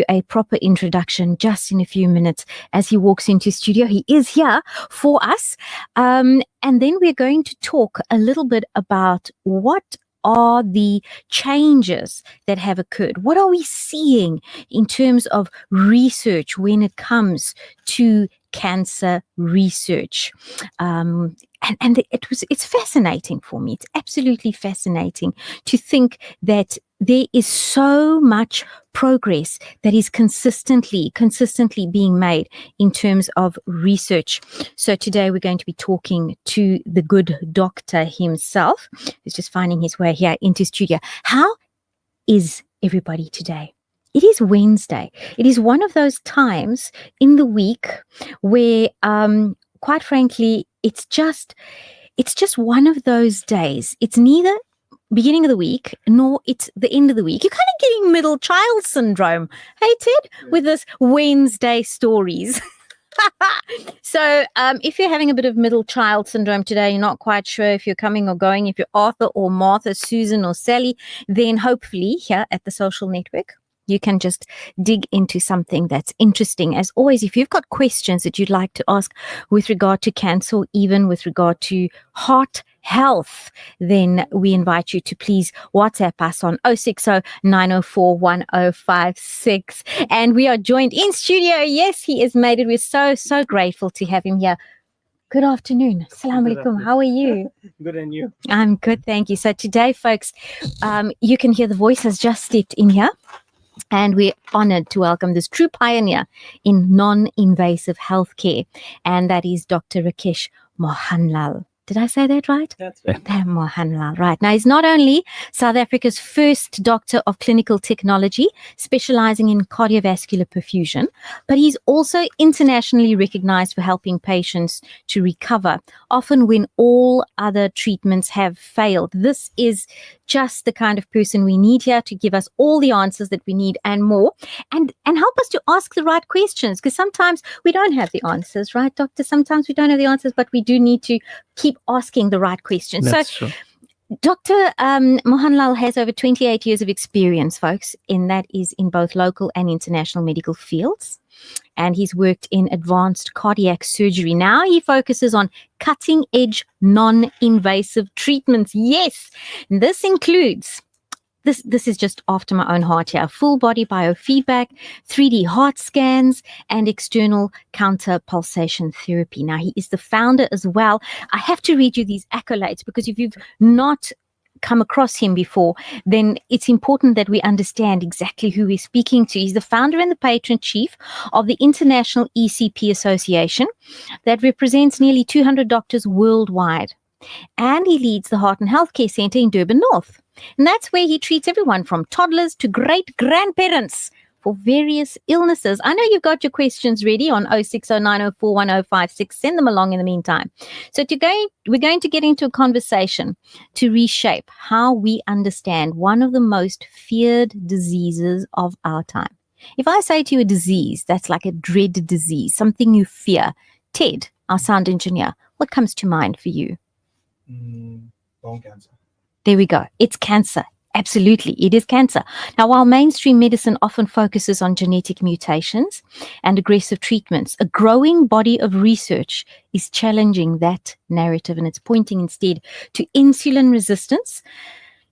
A proper introduction just in a few minutes as he walks into studio. He is here for us. And then we're going to talk a little bit about what are the changes that have occurred. What are we seeing in terms of research when it comes to cancer research? And it's fascinating for me. It's absolutely fascinating to think that there is so much progress that is consistently being made in terms of research. So today we're going to be talking to the good doctor himself, who's just finding his way here into studio. How is everybody today? It is Wednesday. It is one of those times in the week where, quite frankly, it's just one of those days. It's neither beginning of the week nor it's the end of the week. You're kind of getting middle child syndrome, hey Ted, with this Wednesday stories. So if you're having a bit of middle child syndrome today, you're not quite sure if you're coming or going, if you're Arthur or Martha, Susan or Sally, then hopefully here at the Social Network you can just dig into something that's interesting. As always, if you've got questions that you'd like to ask with regard to cancer, or even with regard to heart health, then we invite you to please WhatsApp us on 060 904 1056. And we are joined in studio. Yes, he has made it. We're so grateful to have him here. Good afternoon. Assalamu alaikum. How are you? Good, and you? I'm good, thank you. So today, folks, you can hear the voice has just stepped in here. And we're honored to welcome this true pioneer in non-invasive healthcare, and that is Dr. Rakesh Mohanlal. Did I say that right? That's right. Mohanlal, right. Now, he's not only South Africa's first doctor of clinical technology, specializing in cardiovascular perfusion, but he's also internationally recognized for helping patients to recover, often when all other treatments have failed. This is just the kind of person we need here to give us all the answers that we need and more, and help us to ask the right questions, because sometimes we don't have the answers, right, doctor? Sometimes we don't have the answers, but we do need to keep asking the right questions. That's so true. Dr. Mohanlal has over 28 years of experience, folks, and that is in both local and international medical fields. And he's worked in advanced cardiac surgery. Now he focuses on cutting-edge, non-invasive treatments. Yes, this includes, this is just after my own heart here, full body biofeedback, 3D heart scans, and external counter pulsation therapy. Now, he is the founder as well. I have to read you these accolades, because if you've not come across him before, then it's important that we understand exactly who we're speaking to. He's the founder and the patron chief of the International ECP Association that represents nearly 200 doctors worldwide. And he leads the Heart and Healthcare Center in Durban North. And that's where he treats everyone from toddlers to great-grandparents for various illnesses. I know you've got your questions ready on 060 904 1056. Send them along in the meantime. So we're going to get into a conversation to reshape how we understand one of the most feared diseases of our time. If I say to you a disease, that's like a dread disease, something you fear. Ted, our sound engineer, what comes to mind for you? Bone cancer. There we go. It's cancer. Absolutely, it is cancer. Now, while mainstream medicine often focuses on genetic mutations and aggressive treatments, a growing body of research is challenging that narrative, and it's pointing instead to insulin resistance,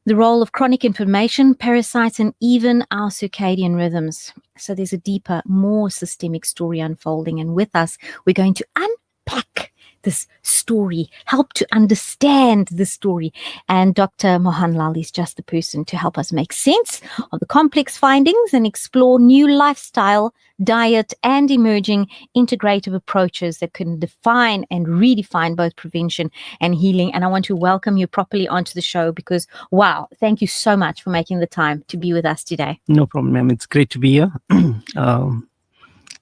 the role of chronic inflammation, parasites, and even our circadian rhythms. So there's a deeper, more systemic story unfolding, and with us, we're going to unpack this story, help to understand the story. And Dr. Mohanlal is just the person to help us make sense of the complex findings and explore new lifestyle, diet, and emerging integrative approaches that can define and redefine both prevention and healing. And I want to welcome you properly onto the show, because, wow, thank you so much for making the time to be with us today. No problem, ma'am. It's great to be here.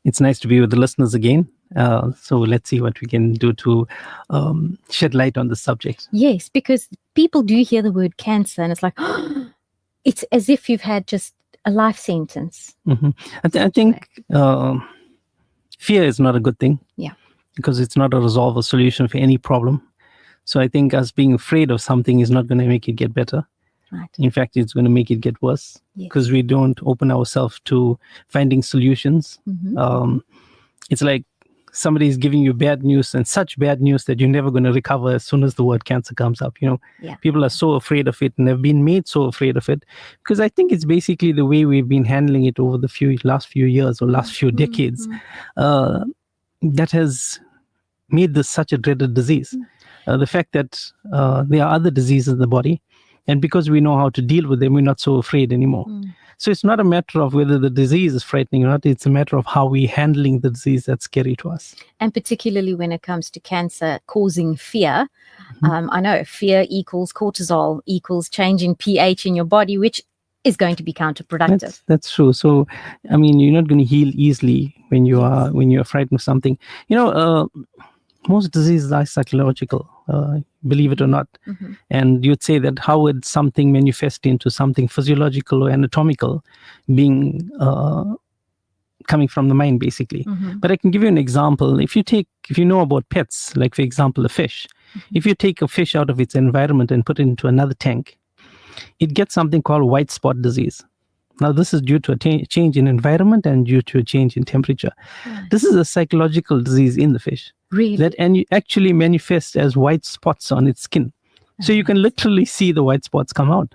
It's nice to be with the listeners again. So let's see what we can do to shed light on the subject. Yes, because people do hear the word cancer and it's like, it's as if you've had just a life sentence. Mm-hmm. I think fear is not a good thing. Yeah. Because it's not a resolve or solution for any problem. So I think us being afraid of something is not going to make it get better. Right. In fact, it's going to make it get worse Yes. because we don't open ourselves to finding solutions. It's like somebody is giving you bad news, and such bad news that you're never going to recover as soon as the word cancer comes up. Yeah. People are so afraid of it and have been made so afraid of it because I think it's basically the way we've been handling it over the last few years or last few decades that has made this such a dreaded disease. The fact that there are other diseases in the body, and because we know how to deal with them, we're not so afraid anymore. So it's not a matter of whether the disease is frightening or not. It's a matter of how we're handling the disease that's scary to us. And particularly when it comes to cancer causing fear, I know fear equals cortisol equals change in pH in your body, which is going to be counterproductive. That's true. So, I mean, you're not going to heal easily when you are frightened of something. Most diseases are psychological, believe it or not. And you'd say that how would something manifest into something physiological or anatomical being coming from the mind, basically. But I can give you an example. If you know about pets, like for example, a fish, if you take a fish out of its environment and put it into another tank, it gets something called white spot disease. Now, this is due to a change in environment and due to a change in temperature. This is a psychological disease in the fish. Really? That actually manifests as white spots on its skin. So you can literally see the white spots come out.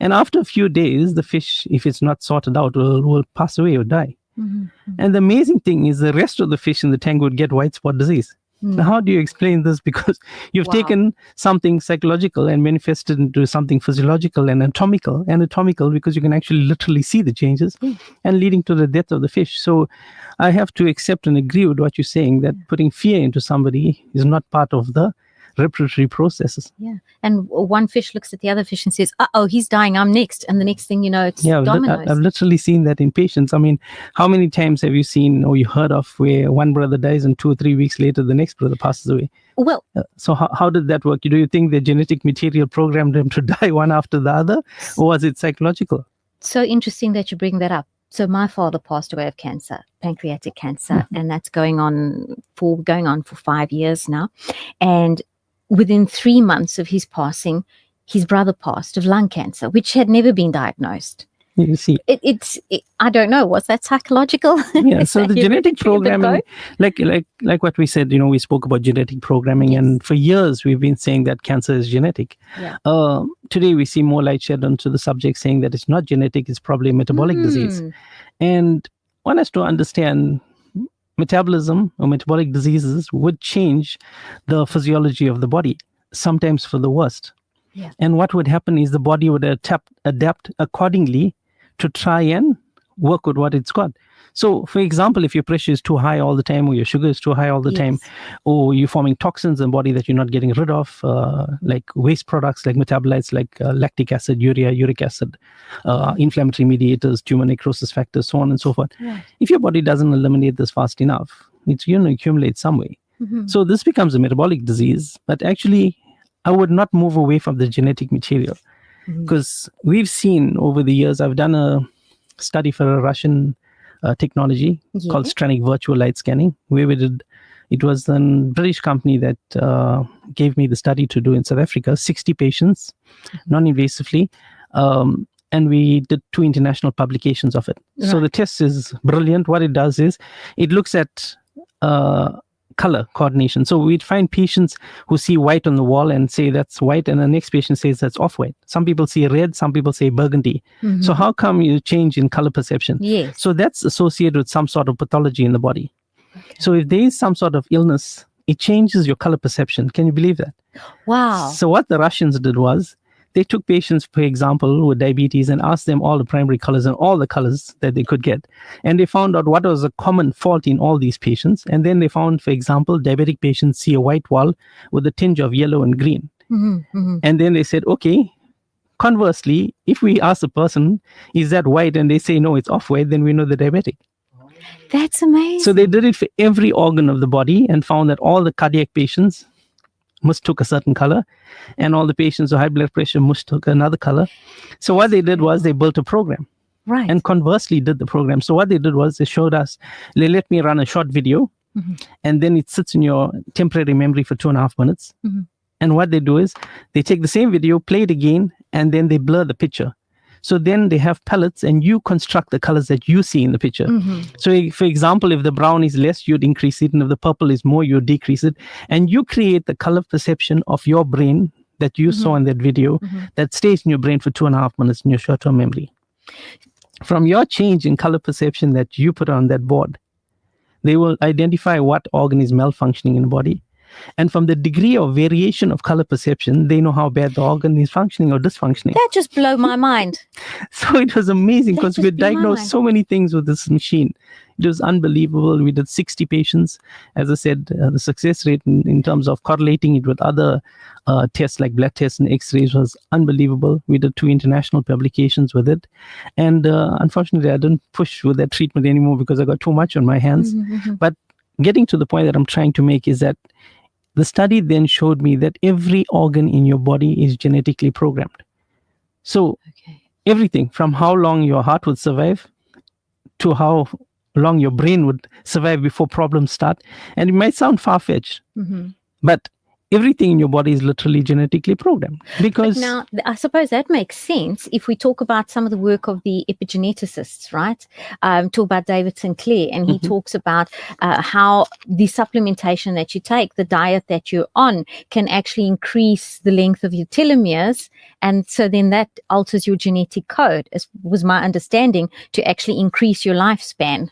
And after a few days, the fish, if it's not sorted out, will pass away or die. And the amazing thing is the rest of the fish in the tank would get white spot disease. Now, how do you explain this? Because you've taken something psychological and manifested into something physiological and anatomical, because you can actually literally see the changes and leading to the death of the fish. So I have to accept and agree with what you're saying, that putting fear into somebody is not part of the reparatory processes. Yeah. And one fish looks at the other fish and says, uh-oh, he's dying, I'm next. And the next thing you know, it's dominoes. I've literally seen that in patients. I mean, how many times have you seen or you heard of where one brother dies and 2 or 3 weeks later, the next brother passes away? Well, so how did that work? Do you think the genetic material programmed them to die one after the other, or was it psychological? So interesting that you bring that up. So my father passed away of cancer, pancreatic cancer, and that's going on for 5 years now. And within 3 months of his passing, his brother passed of lung cancer, which had never been diagnosed. You see, I don't know. Was that psychological? Yeah. So the genetic programming, like what we said, we spoke about genetic programming, and for years we've been saying that cancer is genetic. Yeah. Today we see more light shed onto the subject, saying that it's not genetic; it's probably a metabolic disease. And one has to understand, metabolism or metabolic diseases would change the physiology of the body, sometimes for the worst. Yeah. And what would happen is the body would adapt accordingly to try and work with what it's got. So, for example, if your pressure is too high all the time, or your sugar is too high all the time, or you're forming toxins in the body that you're not getting rid of, like waste products, like metabolites, like lactic acid, urea, uric acid, inflammatory mediators, tumor necrosis factors, so on and so forth. Right. If your body doesn't eliminate this fast enough, it's going to accumulate some way. So this becomes a metabolic disease. But actually, I would not move away from the genetic material, because we've seen over the years, I've done a study for a Russian technology called Stranic Virtual Light Scanning, where it was a British company that gave me the study to do in South Africa, 60 patients, non-invasively, and we did 2 international publications of it. Right. So the test is brilliant. What it does is it looks at color coordination. So we'd find patients who see white on the wall and say that's white, and the next patient says that's off-white. Some people see red, some people say burgundy. So how come you change in color perception? Yes. So that's associated with some sort of pathology in the body. Okay. So if there is some sort of illness, it changes your color perception. Can you believe that? Wow. So what the Russians did was, they took patients, for example, with diabetes and asked them all the primary colors and all the colors that they could get. And they found out what was a common fault in all these patients. And then they found, for example, diabetic patients see a white wall with a tinge of yellow and green. And then they said, okay, conversely, if we ask the person, is that white? And they say, no, it's off-white, then we know they're diabetic. That's amazing. So they did it for every organ of the body and found that all the cardiac patients mistook a certain color, and all the patients with high blood pressure mistook another color. So what they did was they built a program, right? And conversely did the program. So what they did was they showed us, they let me run a short video, and then it sits in your temporary memory for 2.5 minutes. And what they do is they take the same video, play it again, and then they blur the picture. So then they have palettes, and you construct the colors that you see in the picture. So for example, if the brown is less, you'd increase it, and if the purple is more, you decrease it, and you create the color perception of your brain that you saw in that video that stays in your brain for 2.5 minutes in your short-term memory. From your change in color perception that you put on that board, they will identify what organ is malfunctioning in the body. And from the degree of variation of color perception, they know how bad the organ is functioning or dysfunctioning. That just blew my mind. So it was amazing because we just could blew my diagnose mind. so many things with this machine. It was unbelievable. We did 60 patients. As I said, the success rate in terms of correlating it with other tests like blood tests and x-rays was unbelievable. We did 2 international publications with it. And unfortunately, I didn't push with that treatment anymore because I got too much on my hands. But getting to the point that I'm trying to make is that the study then showed me that every organ in your body is genetically programmed. So everything from how long your heart would survive to how long your brain would survive before problems start. And it might sound far-fetched, but everything in your body is literally genetically programmed. Because But now, I suppose that makes sense if we talk about some of the work of the epigeneticists, right? Talk about David Sinclair, and he talks about how the supplementation that you take, the diet that you're on, can actually increase the length of your telomeres. And so then that alters your genetic code, as was my understanding, to actually increase your lifespan.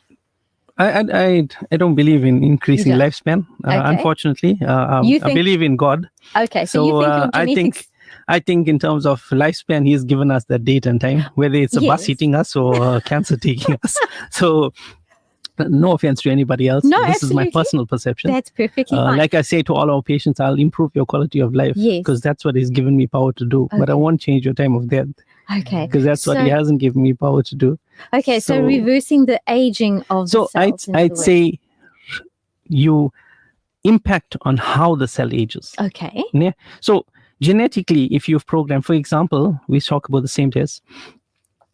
I don't believe in increasing You don't? lifespan, Okay. unfortunately. You I think- believe in God. Okay, so you think your genetics... I think in terms of lifespan, He's given us that date and time, whether it's a bus Yes. hitting us or cancer taking us. So no offense to anybody else. No, This is my absolutely. personal perception. That's perfectly fine. Like I say to all our patients, I'll improve your quality of life Yes. because that's what He's given me power to do. But I Okay. won't change your time of death Okay. because that's what So- He hasn't given me power to do. Okay, so So- reversing the aging of So the cells. in I'd other words. say you impact on how the cell ages. Okay. Yeah. So genetically, if you've programmed, for example, we talk about the same test,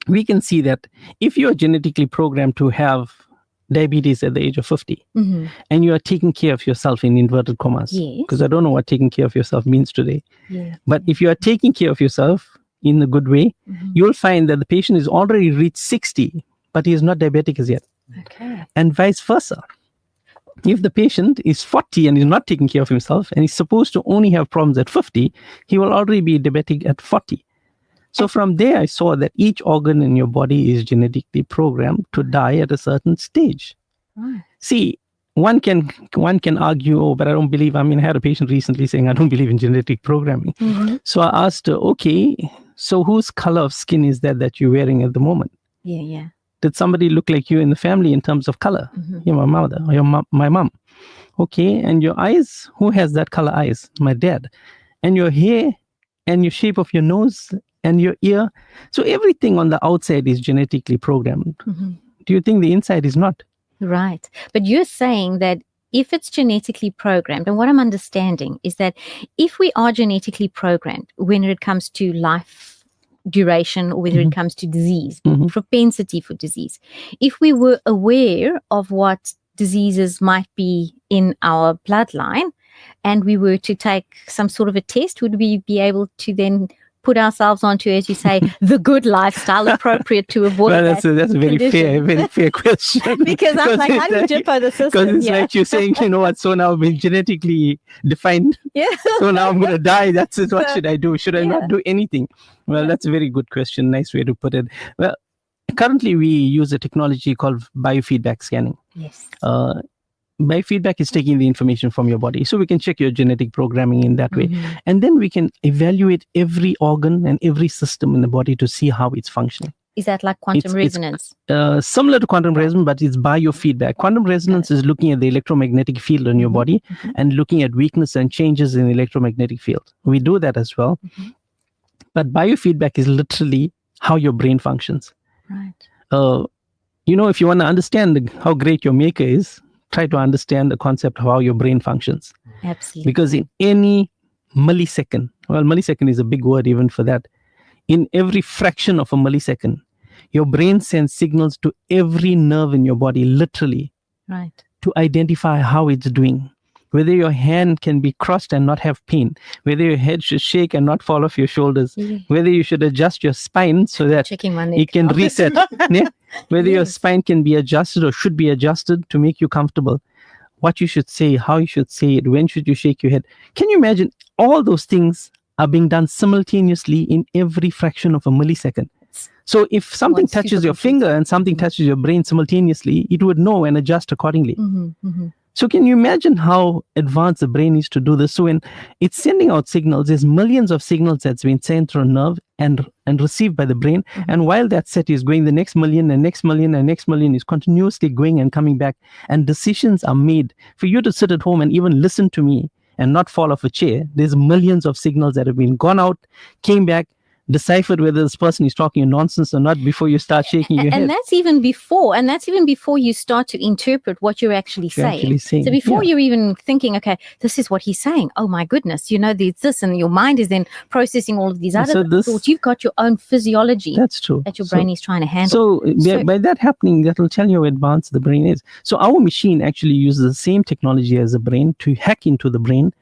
we can see that if you're genetically programmed to have diabetes at the age of 50 Mm-hmm. and you are taking care of yourself in inverted commas, Yes. because I don't know what taking care of yourself means today, Yeah. but if you are taking care of yourself in a good way, Mhm. you'll find that the patient is already reached 60, but he is not diabetic as yet, Okay. and vice versa. If the patient is 40 and is not taking care of himself and is supposed to only have problems at 50, he will already be diabetic at 40. So from there, I saw that each organ in your body is genetically programmed to die at a certain stage. Right. See, one can argue, oh, but I don't believe. I mean, I had a patient recently saying, I don't believe in genetic programming. Mm-hmm. So I asked her, okay, so whose color of skin is that you're wearing at the moment? Yeah, yeah. Did somebody look like you in the family in terms of color? Mm-hmm. You're my mother, or my mom. Okay, and your eyes, who has that color eyes? My dad. And your hair and your shape of your nose and your ear. So everything on the outside is genetically programmed. Mm-hmm. Do you think the inside is not? Right. But you're saying that if it's genetically programmed, and what I'm understanding is that if we are genetically programmed when it comes to life duration or whether it comes to disease, Mhm. propensity for disease, if we were aware of what diseases might be in our bloodline and we were to take some sort of a test, would we be able to then put ourselves onto, as you say, the good lifestyle appropriate to avoid Well, that? that's a very fair question. Because I'm like, how do you it's jump on the Because system? it's Yeah. like you're saying, you know what, so now I've been genetically defined, Yeah. so now I'm going to die. That's it. What should I do? Should I Yeah. not do anything? Well, that's a very good question. Nice way to put it. Well, currently we use a technology called biofeedback scanning. Yes. Biofeedback is taking the information from your body. So we can check your genetic programming in that way. Mhm. And then we can evaluate every organ and every system in the body to see how it's functioning. Is that like quantum It's- resonance? Similar to quantum resonance, but it's biofeedback. Quantum resonance is looking at the electromagnetic field in your Mhm, body mhm. and looking at weakness and changes in the electromagnetic field. We do that as well. Mhm. But biofeedback is literally how your brain functions. Right. If you want to understand how great your maker is, try to understand the concept of how your brain functions. Absolutely. Because in any millisecond, well, millisecond is a big word even for that. In every fraction of a millisecond, your brain sends signals to every nerve in your body, literally, Right. to identify how it's doing. whether your hand can be crossed and not have pain, whether your head should shake and not fall off your shoulders, whether you should adjust your spine so that Checking my neck it can now. reset, yeah? Whether your Yes. spine can be adjusted or should be adjusted to make you comfortable, what you should say, how you should say it, when should you shake your head. Can you imagine all those things are being done simultaneously in every fraction of a millisecond? So if something One touches your supercomputer. finger and something touches your brain simultaneously, it would know and adjust accordingly. Mhm, mhm. So can you imagine how advanced the brain is to do this? So when it's sending out signals, there's millions of signals that's been sent through a nerve and received by the brain. And while that set is going, the next million and next million and next million is continuously going and coming back. And decisions are made. For you to sit at home and even listen to me and not fall off a chair, there's millions of signals that have been gone out, came back, deciphered whether this person is talking nonsense or not before you start shaking your head. And that's even before you start to interpret what you're actually saying. So before you're even thinking, okay, this is what he's saying. Oh my goodness, there's this, and your mind is then processing all of these other thoughts. You've got your own physiology. That's true. That your brain is trying to handle. So by that happening, that will tell you how advanced the brain is. So our machine actually uses the same technology as the brain to hack into the brain,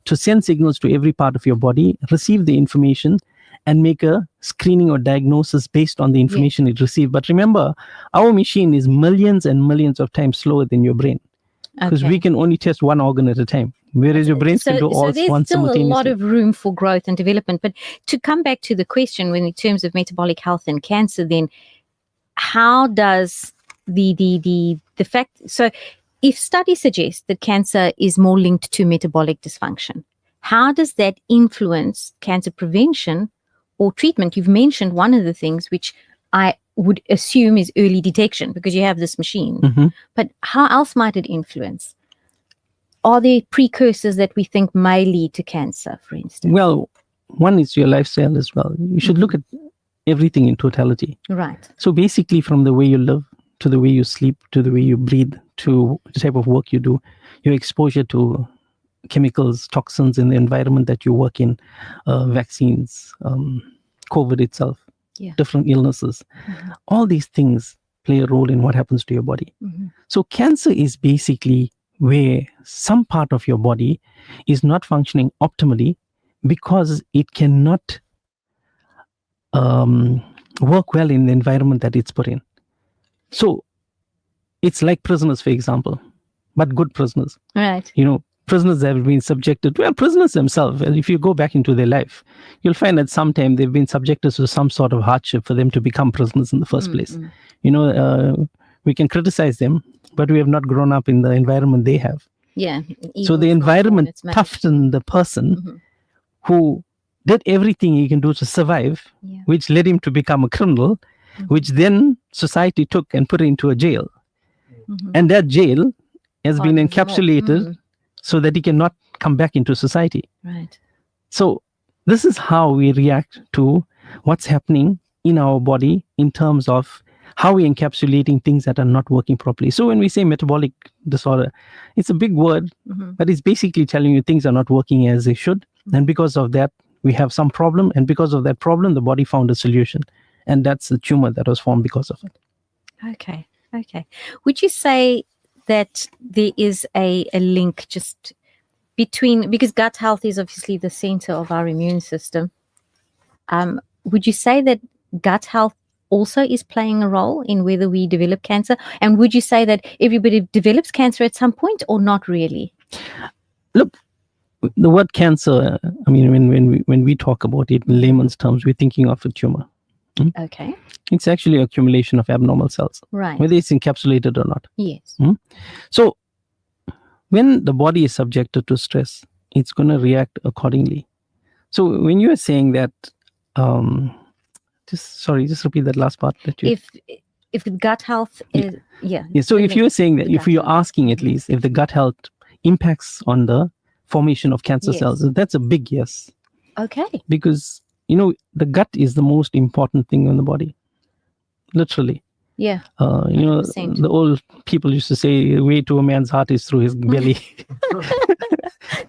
to send signals to every part of your body, receive the information, and make a screening or diagnosis based on the information it received. But remember, our machine is millions and millions of times slower than your brain, because we can only test one organ at a time, whereas your brain can do all one simultaneously. So there's still a lot of room for growth and development. But to come back to the question, when in terms of metabolic health and cancer, then how does the fact, so if studies suggest that cancer is more linked to metabolic dysfunction, how does that influence cancer prevention or treatment? You've mentioned one of the things which I would assume is early detection, because you have this machine. But how else might it influence? Are there precursors that we think may lead to cancer, for instance? Well, one is your lifestyle as well. You should look at everything in totality. Right. So basically, from the way you live, to the way you sleep, to the way you breathe, to the type of work you do, your exposure to chemicals, toxins in the environment that you work in, vaccines, COVID itself, different illnesses. All these things play a role in what happens to your body. So cancer is basically where some part of your body is not functioning optimally because it cannot work well in the environment that it's put in. So it's like prisoners, for example, but good prisoners. Right. Prisoners that have been subjected, prisoners themselves, if you go back into their life, you'll find that sometime they've been subjected to some sort of hardship for them to become prisoners in the first place. We can criticize them, but we have not grown up in the environment they have. Yeah. So the environment toughened the person who did everything he can do to survive, which led him to become a criminal, which then society took and put into a jail. And that jail has been encapsulated so that he cannot come back into society. Right. So this is how we react to what's happening in our body in terms of how we're encapsulating things that are not working properly. So when we say metabolic disorder, it's a big word, but it's basically telling you things are not working as they should. And because of that, we have some problem. And because of that problem, the body found a solution. And that's the tumor that was formed because of it. Okay. Would you say that there is a link just between, because gut health is obviously the center of our immune system. Would you say that gut health also is playing a role in whether we develop cancer? And would you say that everybody develops cancer at some point or not really? Look, the word cancer, when we talk about it in layman's terms, we're thinking of a tumor. Okay. It's actually accumulation of abnormal cells, right? Whether it's encapsulated or not. Yes. So when the body is subjected to stress, it's going to react accordingly. So when you are saying that, just repeat that last part. That you. If the gut health is So if you're saying that, if you're asking at least if the gut health impacts on the formation of cancer cells, that's a big yes. Okay. Because the gut is the most important thing in the body, literally. Yeah. The old people used to say, the way to a man's heart is through his belly.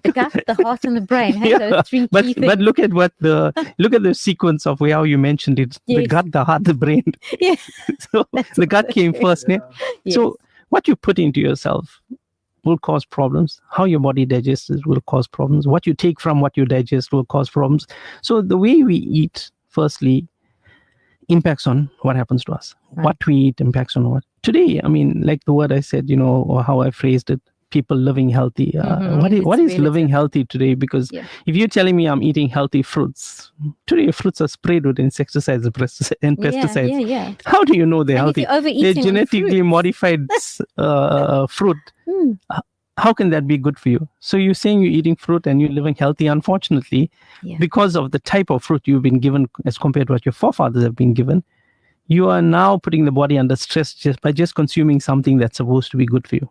The gut, the heart, and the brain. Hey, those three key things. But look at the sequence of how you mentioned it. The gut, the heart, the brain. Yeah. So the gut came first. Yes. So what you put into yourself will cause problems. How your body digests it will cause problems. What you take from what you digest will cause problems. So the way we eat, firstly, impacts on what happens to us. Right. What we eat impacts on what. Today, I mean, like the word I said, or how I phrased it, people living healthy. What is living healthy today? Because if you're telling me I'm eating healthy fruits, today fruits are sprayed with insecticides and pesticides. Yeah. How do you know they're healthy? They're genetically modified fruit. How can that be good for you? So you're saying you're eating fruit and you're living healthy. Unfortunately, because of the type of fruit you've been given as compared to what your forefathers have been given, you are now putting the body under stress just by consuming something that's supposed to be good for you.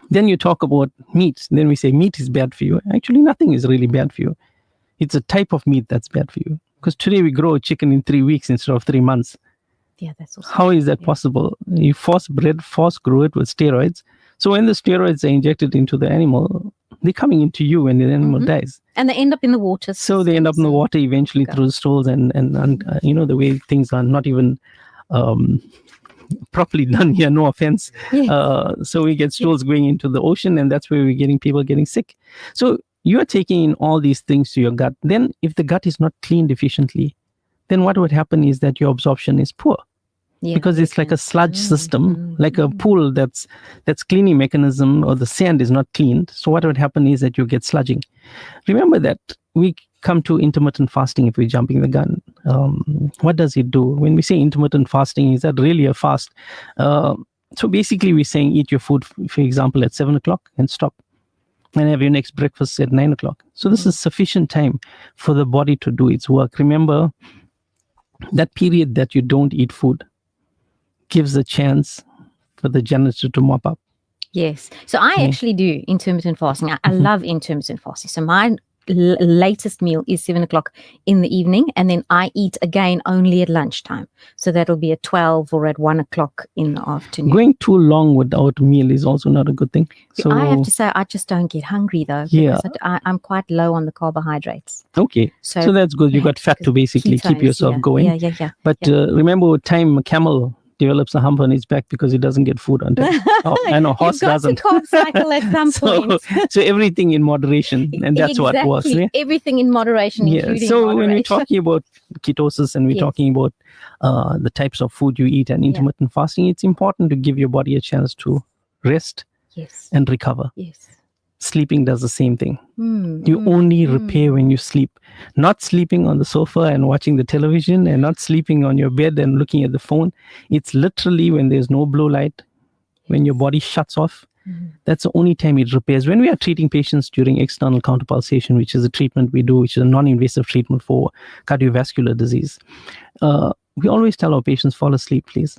Then you talk about meat. Then we say meat is bad for you. Actually, nothing is really bad for you. It's a type of meat that's bad for you. Because today we grow a chicken in 3 weeks instead of 3 months. Yeah, that's also how is that possible? You force grow it with steroids. So when the steroids are injected into the animal, they're coming into you when the animal dies. And they end up in the water. So they end up in the water eventually through the stools and the way things are not even properly done here, no offense. So we get stools going into the ocean, and that's where we're getting people getting sick. So you are taking in all these things to your gut. Then if the gut is not cleaned efficiently, then what would happen is that your absorption is poor. Because it's like a sludge system, like a pool that's cleaning mechanism, or the sand is not cleaned. So what would happen is that you get sludging. Remember that we come to intermittent fasting if we're jumping the gun. What does it do? When we say intermittent fasting, is that really a fast? So basically we're saying eat your food, for example, at 7 o'clock and stop. And have your next breakfast at 9 o'clock. So this is sufficient time for the body to do its work. Remember, that period that you don't eat food gives a chance for the janitor to mop up. Yes. So I actually do intermittent fasting. I love intermittent fasting. So my latest meal is 7 o'clock in the evening, and then I eat again only at lunchtime. So that'll be at 12 or at 1 o'clock in the afternoon. Going too long without a meal is also not a good thing. So I have to say, I just don't get hungry though. Because I'm quite low on the carbohydrates. Okay. So that's good. You got fat to basically keep yourself going. Yeah. But remember, with time, a camel develops a hump on its back because it doesn't get food on time. I know horse doesn't. You've got to carb cycle at some point. So everything in moderation, and that's what works. Yeah? Everything in moderation, including so moderation. When we're talking about ketosis and we're talking about the types of food you eat and intermittent fasting, it's important to give your body a chance to rest and recover. Sleeping does the same thing. You only repair when you sleep. Not sleeping on the sofa and watching the television, and not sleeping on your bed and looking at the phone. It's literally when there's no blue light, when your body shuts off. That's the only time it repairs. When we are treating patients during external counterpulsation, which is a treatment we do, which is a non-invasive treatment for cardiovascular disease, we always tell our patients, fall asleep, please.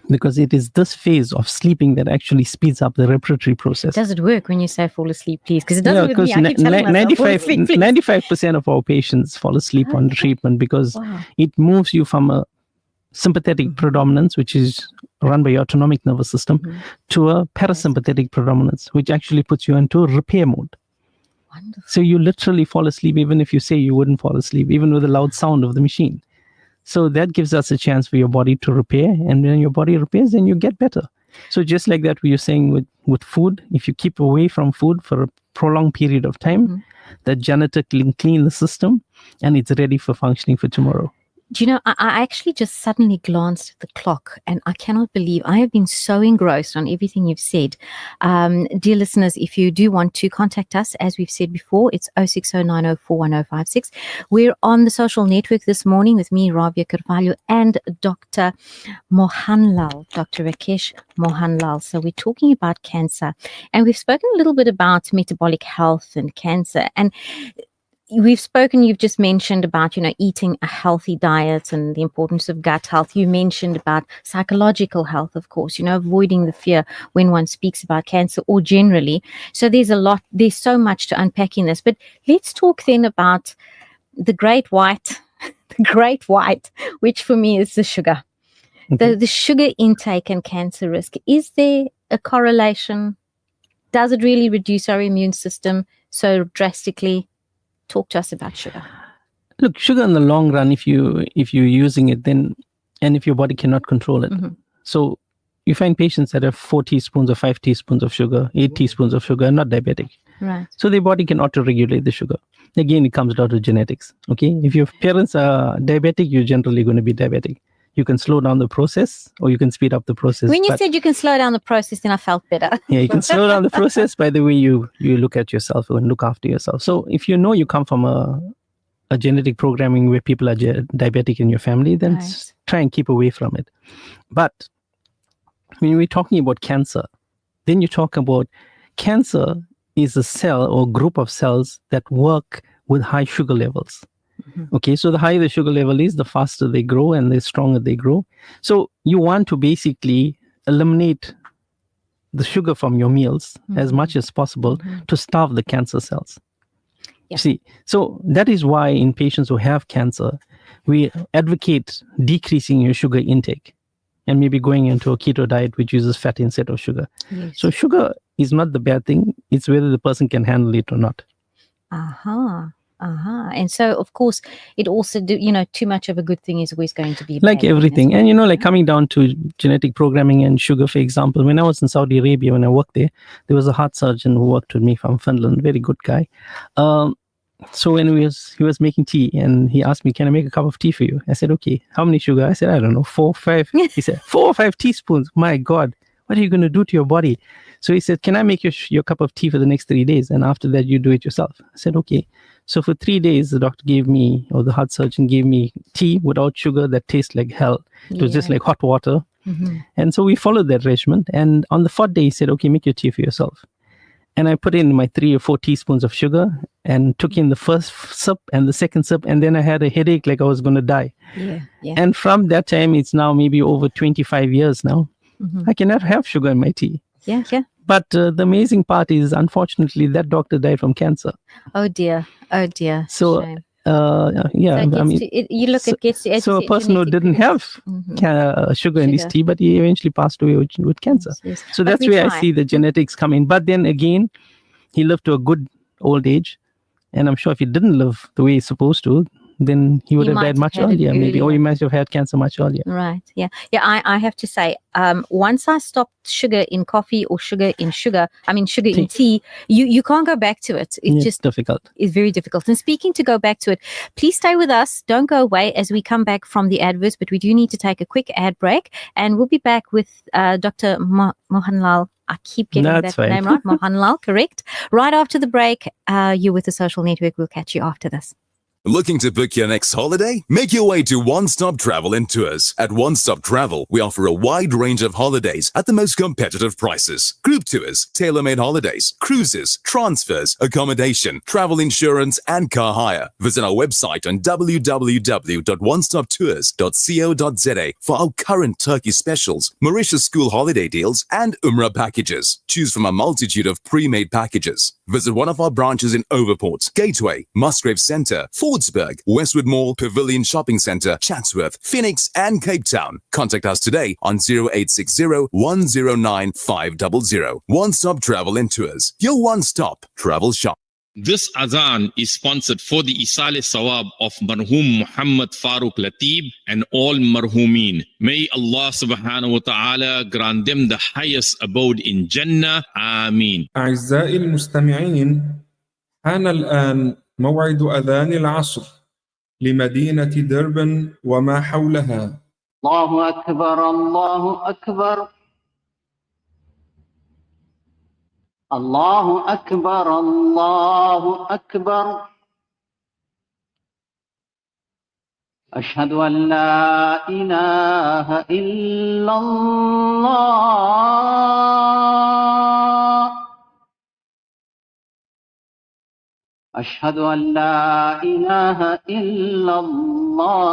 Because it is this phase of sleeping that actually speeds up the respiratory process. Does it work when you say fall asleep, please? Because it doesn't with me. I keep telling myself, 95% of our patients fall asleep on the treatment because it moves you from a sympathetic predominance, which is run by your autonomic nervous system, to a parasympathetic predominance, which actually puts you into repair mode. Wonderful. So you literally fall asleep even if you say you wouldn't fall asleep, even with the loud sound of the machine. So that gives us a chance for your body to repair, and when your body repairs, then you get better. So just like that, we are saying with food, if you keep away from food for a prolonged period of time, the janitor can clean the system, and it's ready for functioning for tomorrow. Do you know, I actually just suddenly glanced at the clock, and I cannot believe I have been so engrossed on everything you've said. Dear listeners, if you do want to contact us, as we've said before, it's 06090411056. We're on the social network this morning with me, Rabia Carvalho, and Dr. Mohanlal, Dr. Rakesh Mohanlal. So we're talking about cancer, and we've spoken a little bit about metabolic health and cancer, and we've spoken, you've just mentioned about, eating a healthy diet and the importance of gut health. You mentioned about psychological health, of course, avoiding the fear when one speaks about cancer or generally. So there's so much to unpack in this. But let's talk then about the great white, which for me is the sugar. The sugar intake and cancer risk. Is there a correlation? Does it really reduce our immune system so drastically? Talk to us about sugar. Look, sugar in the long run, if you're using it, then, and if your body cannot control it. So you find patients that have 4 teaspoons or 5 teaspoons of sugar, 8 teaspoons of sugar, are not diabetic. Right. So their body can auto-regulate the sugar. Again, it comes down to genetics. Okay, if your parents are diabetic, you're generally going to be diabetic. You can slow down the process, or you can speed up the process. When you said you can slow down the process, then I felt better. Yeah, you can slow down the process by the way you look at yourself and look after yourself. So if you know you come from a genetic programming where people are diabetic in your family, then Right. try and keep away from it. But when we're talking about cancer, then you talk about cancer is a cell or group of cells that work with high sugar levels. Mm-hmm. Okay, so the higher the sugar level is, the faster they grow and the stronger they grow. So you want to basically eliminate the sugar from your meals as much as possible to starve the cancer cells. Yeah. See, so that is why in patients who have cancer, we advocate decreasing your sugar intake and maybe going into a keto diet which uses fat instead of sugar. Yes. So sugar is not the bad thing. It's whether the person can handle it or not. And so, of course, it also too much of a good thing is always going to be like bad everything. thing as And well. like coming down to genetic programming and sugar, for example, when I was in Saudi Arabia, when I worked there was a heart surgeon who worked with me from Finland, very good guy. So when he was making tea, and he asked me, can I make a cup of tea for you? I said, okay. How many sugar? I said, I don't know, 4 or 5. He said, 4 or 5 teaspoons. My God, what are you going to do to your body? So he said, can I make your cup of tea for the next 3 days? And after that, you do it yourself. I said, okay. So for 3 days, the doctor gave me, or the heart surgeon gave me tea without sugar that tastes like hell. It was just like hot water. Mm-hmm. And so we followed that regimen. And on the 4th day, he said, okay, make your tea for yourself. And I put in my 3 or 4 teaspoons of sugar and took in the first sip and the second sip. And then I had a headache like I was going to die. Yeah. And from that time, it's now maybe over 25 years now. Mm-hmm. I cannot have sugar in my tea. Yeah. But the amazing part is, unfortunately, that doctor died from cancer. Oh dear. So, Shame. yeah, So I mean, it gets to so a person who didn't have sugar in his tea, but he eventually passed away with cancer. Yes. So But that's we where try. I see the genetics come in. But then again, he lived to a good old age. And I'm sure if he didn't live the way he's supposed to, then he would have might died have much had it earlier, maybe, or he earlier. might have had cancer much earlier. Right. Yeah. I have to say, once I stopped sugar in coffee or sugar in tea, you can't go back to it. It's just difficult. It's very difficult. And speaking to go back to it, please stay with us. Don't go away as we come back from the adverts, but we do need to take a quick ad break, and we'll be back with Dr. Mohanlal. I keep getting That's that right. name right. Mohanlal, correct. Right after the break, you're with the Social Network. We'll catch you after this. Looking to book your next holiday? Make your way to One Stop Travel and Tours. At One Stop Travel, we offer a wide range of holidays at the most competitive prices. Group tours, tailor-made holidays, cruises, transfers, accommodation, travel insurance, and car hire. Visit our website on www.onestoptours.co.za for our current Turkey specials, Mauritius school holiday deals, and Umrah packages. Choose from a multitude of pre-made packages. Visit one of our branches in Overport, Gateway, Musgrave Centre, Fordsburg, Westwood Mall, Pavilion Shopping Centre, Chatsworth, Phoenix, and Cape Town. Contact us today on 0860 109 500. One Stop Travel and Tours. Your one-stop travel shop. This Azan is sponsored for the Isale Sawab of Marhum Muhammad Farooq Latib and all Marhumin. May Allah subhanahu wa ta'ala grant them the highest abode in Jannah. Ameen. أعزائي المستمعين، حان الآن موعد أذان العصر لمدينة دربن وما حولها. الله أكبر الله أكبر الله أكبر الله أكبر أشهد أن لا إله إلا الله أشهد أن لا إله إلا الله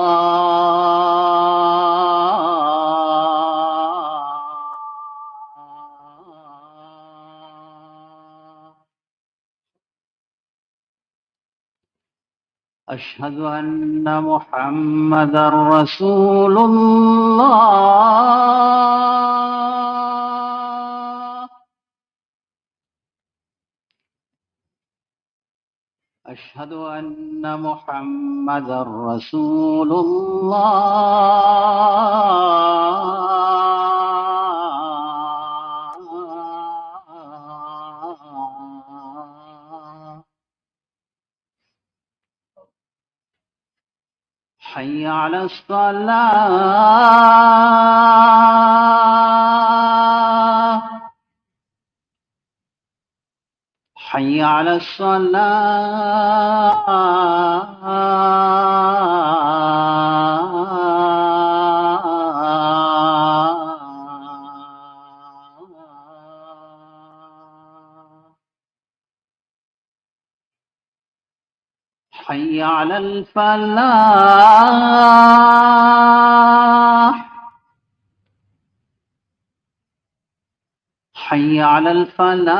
أشهد أن محمدا رسول الله أشهد أن محمدا رسول الله حي على الصلاة حي على الصلاة حي على الفلاح حي على الفلاح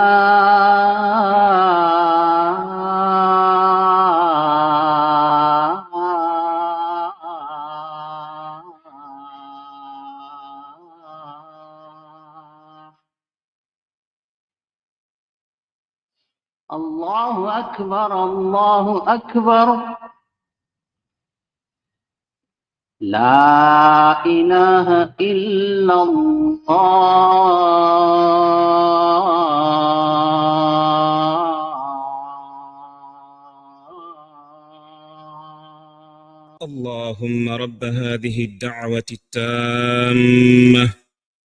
الله أكبر الله أكبر لا إله إلا الله اللهم رب هذه الدعوة التامة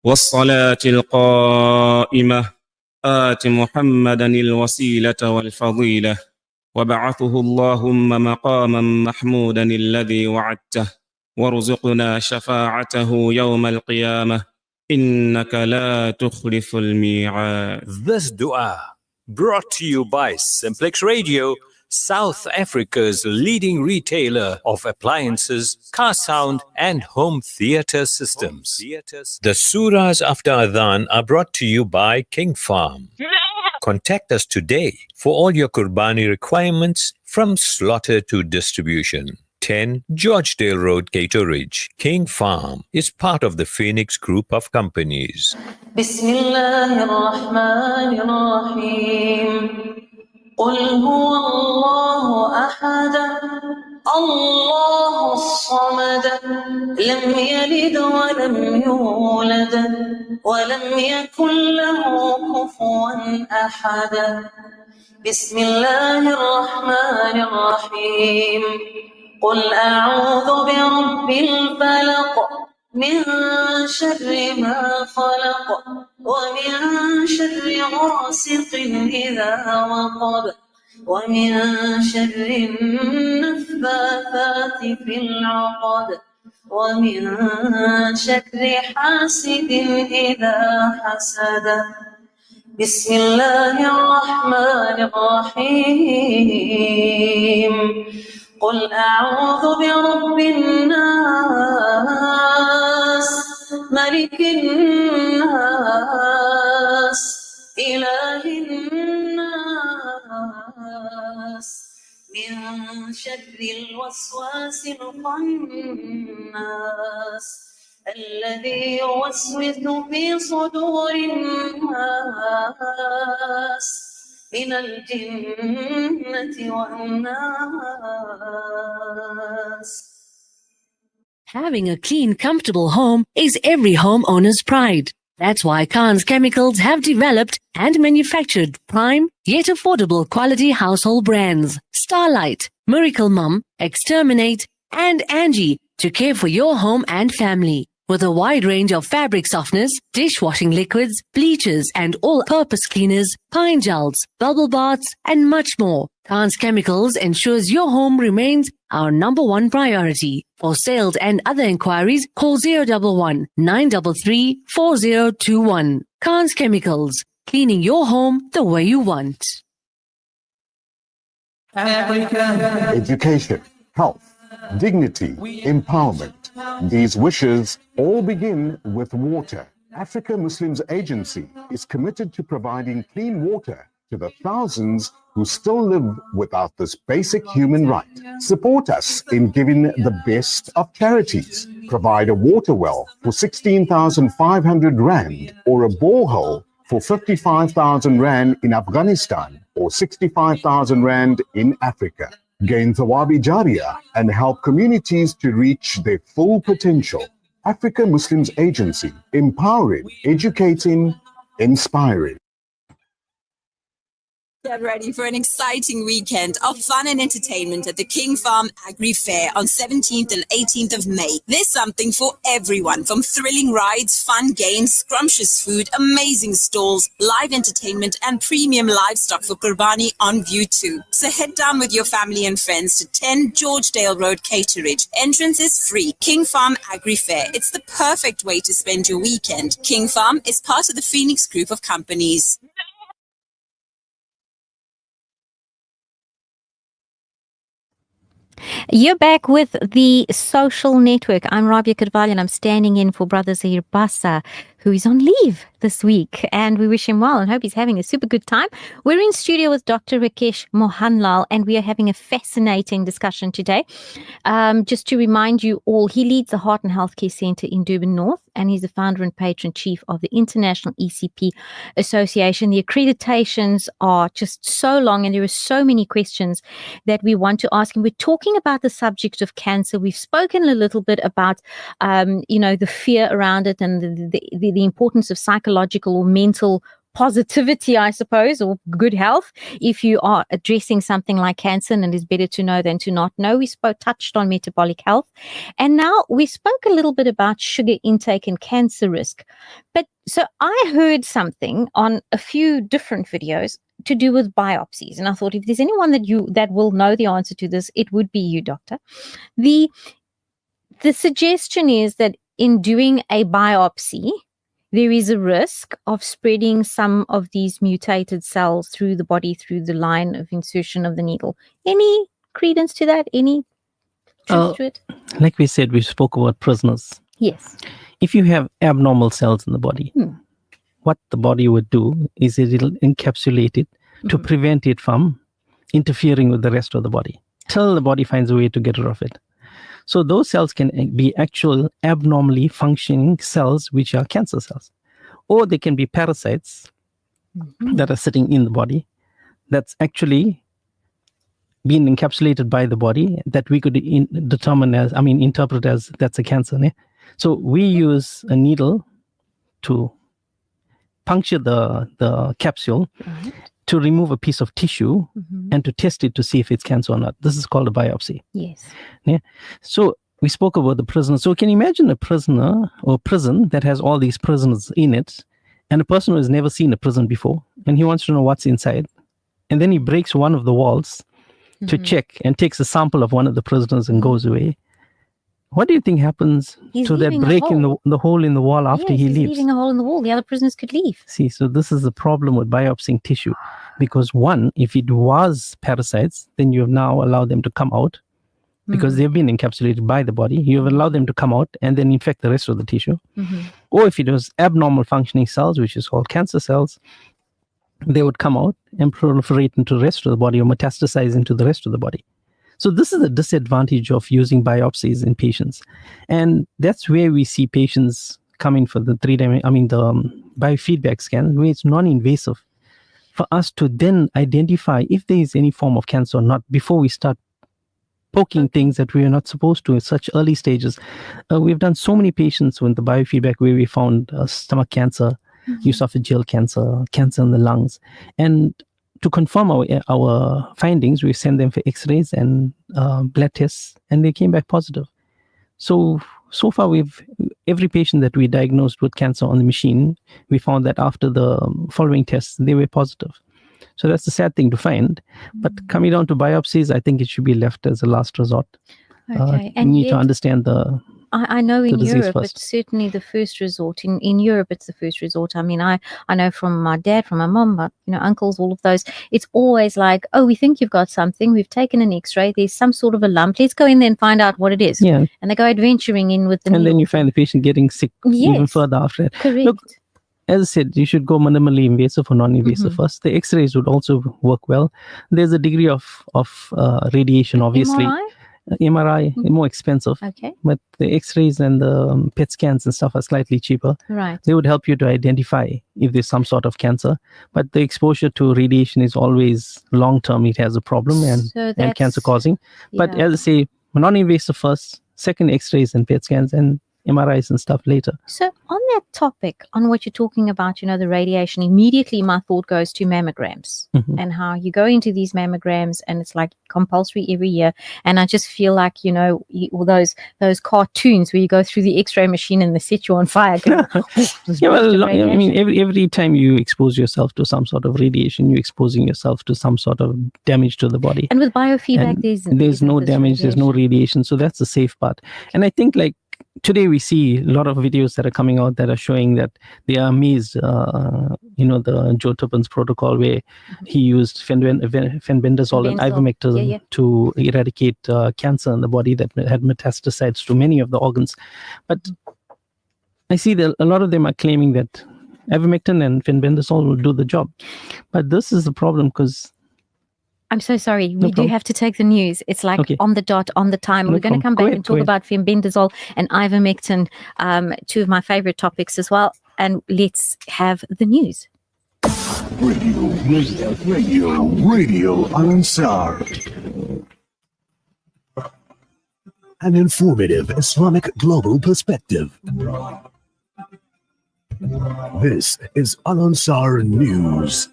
والصلاة القائمة آت محمدا الوسيلة والفضيلة وبعثه اللهم مقاما محمودا الذي وعدته وارزقنا شفاعته يوم القيامة إنك لا تخلف الميعاد. This dua brought to you by Simplex Radio, South Africa's leading retailer of appliances, car sound and home theater systems. The surahs after Adhan are brought to you by King Farm. Contact us today for all your Qurbani requirements from slaughter to distribution. 10 Georgedale Road, Cato Ridge. King Farm is part of the Phoenix Group of Companies. بسم الله الرحمن الرحيم قل هو الله أحد الله الصمد لم يلد ولم يولد ولم يكن له كفوا أحد بسم الله الرحمن الرحيم قل أعوذ برب الفلق من شر ما خلق ومن شر غاسق إذا وقب ومن شر النفاثات في العقد ومن شر حاسد إذا حسد بسم الله الرحمن الرحيم قل أعوذ برب الناس ملك الناس إله الناس من شر الوسواس الخناس الذي يوسوس في صدور الناس من الجنة والناس. Having a clean, comfortable home is every homeowner's pride. That's why Khan's Chemicals have developed and manufactured prime yet affordable quality household brands Starlight, Miracle Mum, Exterminate and Angie to care for your home and family. With a wide range of fabric softeners, dishwashing liquids, bleaches and all-purpose cleaners, pine gels, bubble baths and much more, Khan's Chemicals ensures your home remains our #1 priority. For sales and other inquiries, call 011 933 4021. Khan's Chemicals, cleaning your home the way you want. Education, health, dignity, empowerment. These wishes all begin with water. Africa Muslims Agency is committed to providing clean water to the thousands who still live without this basic human right. Support us in giving the best of charities. Provide a water well for 16,500 Rand or a borehole for 55,000 Rand in Afghanistan or 65,000 Rand in Africa. Gain Thawabi Jariyah and help communities to reach their full potential. Africa Muslims Agency, empowering, educating, inspiring. Get ready for an exciting weekend of fun and entertainment at the King Farm Agri Fair on 17th and 18th of May. There's something for everyone, from thrilling rides, fun games, scrumptious food, amazing stalls, live entertainment, and premium livestock for Qurbani on view too. So head down with your family and friends to 10 Georgedale Road, Caterridge. Entrance is free. King Farm Agri Fair. It's the perfect way to spend your weekend. King Farm is part of the Phoenix Group of companies. You're back with the Social Network. I'm Rabia Kadvali and I'm standing in for Brother Zahir Bassa, who is on leave this week, and we wish him well and hope he's having a super good time. We're in studio with Dr. Rakesh Mohanlal and we are having a fascinating discussion today. Just to remind you all, he leads the Heart and Healthcare Centre in Durban North and he's the founder and patron chief of the International ECP Association. The accreditations are just so long and there are so many questions that we want to ask him. We're talking about the subject of cancer. We've spoken a little bit about, the fear around it and the importance of psychological or mental positivity, I suppose, or good health if you are addressing something like cancer, and it is better to know than to not know. We touched on metabolic health, and now we spoke a little bit about sugar intake and cancer risk. But so I heard something on a few different videos to do with biopsies, and I thought if there's anyone that will know the answer to this, it would be you, doctor. The suggestion is that in doing a biopsy, there is a risk of spreading some of these mutated cells through the body, through the line of insertion of the needle. Any credence to that? Any truth to it? Like we said, we spoke about prisoners. Yes. If you have abnormal cells in the body, what the body would do is it'll encapsulate it to prevent it from interfering with the rest of the body till the body finds a way to get rid of it. So those cells can be actual abnormally functioning cells, which are cancer cells. Or they can be parasites that are sitting in the body that's actually being encapsulated by the body that we could interpret as that's a cancer. So we use a needle to puncture the capsule to remove a piece of tissue and to test it to see if it's cancer or not. This is called a biopsy. Yes. Yeah. So we spoke about the prisoner. So can you imagine a prisoner or prison that has all these prisoners in it, and a person who has never seen a prison before, and he wants to know what's inside, and then he breaks one of the walls to check and takes a sample of one of the prisoners and goes away. What do you think happens to that break in the hole in the wall after he leaves? He's leaving a hole in the wall. The other prisoners could leave. See, so this is the problem with biopsying tissue. Because one, if it was parasites, then you have now allowed them to come out because they've been encapsulated by the body. You have allowed them to come out and then infect the rest of the tissue. Or if it was abnormal functioning cells, which is called cancer cells, they would come out and proliferate into the rest of the body or metastasize into the rest of the body. So this is the disadvantage of using biopsies in patients. And that's where we see patients coming for the biofeedback scan, where it's non-invasive, for us to then identify if there is any form of cancer or not before we start poking things that we are not supposed to in such early stages. We've done so many patients with the biofeedback where we found stomach cancer, esophageal cancer, cancer in the lungs. And to confirm our findings, we sent them for x-rays and blood tests, and they came back positive. So far, every patient that we diagnosed with cancer on the machine, we found that after the following tests, they were positive. So that's the sad thing to find. But coming down to biopsies, I think it should be left as a last resort. Okay. You need to understand the I know in Europe first. it's certainly the first resort. In Europe it's the first resort. I mean, I know from my dad, from my mom, but uncles, all of those, it's always like, oh, we think you've got something, we've taken an x-ray, there's some sort of a lump, let's go in there and find out what it is. Yeah. And they go adventuring in with the And then you find the patient getting sick even further after that. Correct. Look, as I said, you should go minimally invasive or non-invasive first. The x-rays would also work well. There's a degree of radiation, obviously. MRI more expensive, but the x-rays and the PET scans and stuff are slightly cheaper. Right. They would help you to identify if there's some sort of cancer, but the exposure to radiation is always long-term. It has a problem and cancer causing. But as I say, non-invasive first, second x-rays and PET scans, and MRIs and stuff later. So on that topic, on what you're talking about, the radiation, immediately my thought goes to mammograms and how you go into these mammograms and it's like compulsory every year. And I just feel like, all those cartoons where you go through the X-ray machine and they set you on fire. Every time you expose yourself to some sort of radiation, you're exposing yourself to some sort of damage to the body. And with biofeedback, there's no damage, there's no radiation. So that's the safe part. And I think today we see a lot of videos that are coming out that are showing that they are amazed, the Joe Turpin's protocol where he used fenbendazole and ivermectin to eradicate cancer in the body that had metastasized to many of the organs. But I see that a lot of them are claiming that ivermectin and fenbendazole will do the job. But this is the problem because... I'm so sorry. We do have to take the news. It's on the dot, on the time. We're going to come back and talk about fenbendazole and ivermectin, two of my favorite topics as well. And let's have the news. Radio Al-Ansar. An informative Islamic global perspective. This is Al-Ansar News.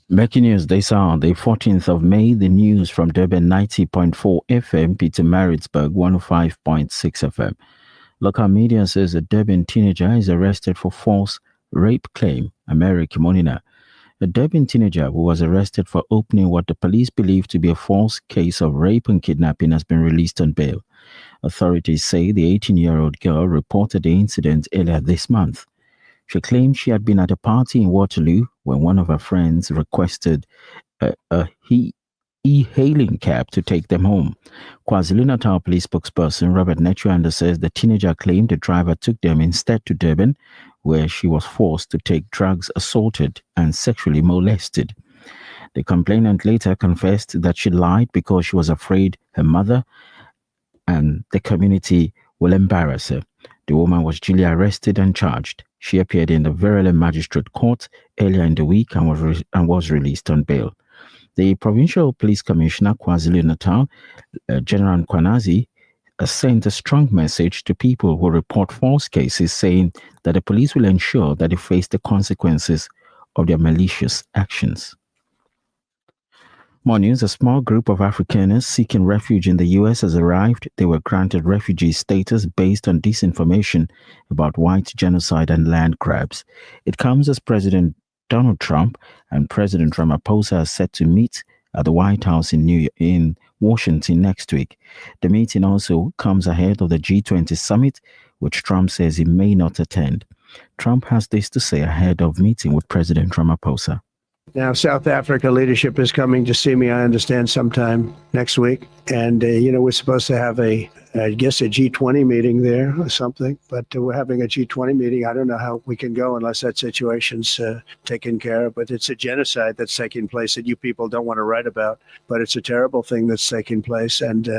Breaking news this hour, the 14th of May, the news from Durban 90.4 FM, Pietermaritzburg 105.6 FM. Local media says a Durban teenager is arrested for false rape claim. America Monina. A Durban teenager who was arrested for opening what the police believe to be a false case of rape and kidnapping has been released on bail. Authorities say the 18-year-old girl reported the incident earlier this month. She claimed she had been at a party in Waterloo when one of her friends requested a e-hailing cab to take them home. KwaZulu-Natal police spokesperson Robert Netruander says the teenager claimed the driver took them instead to Durban, where she was forced to take drugs, assaulted, and sexually molested. The complainant later confessed that she lied because she was afraid her mother and the community will embarrass her. The woman was duly arrested and charged. She appeared in the Verulam Magistrate Court earlier in the week and was released on bail. The Provincial Police Commissioner, KwaZulu-Natal, General Kwanazi, sent a strong message to people who report false cases, saying that the police will ensure that they face the consequences of their malicious actions. More news. A small group of Afrikaners seeking refuge in the U.S. has arrived. They were granted refugee status based on disinformation about white genocide and land grabs. It comes as President Donald Trump and President Ramaphosa are set to meet at the White House in Washington next week. The meeting also comes ahead of the G20 summit, which Trump says he may not attend. Trump has this to say ahead of meeting with President Ramaphosa. Now, South Africa leadership is coming to see me, I understand, sometime next week. And, we're supposed to have a G20 meeting there or something. But we're having a G20 meeting. I don't know how we can go unless that situation's taken care of. But it's a genocide that's taking place that you people don't want to write about. But it's a terrible thing that's taking place. And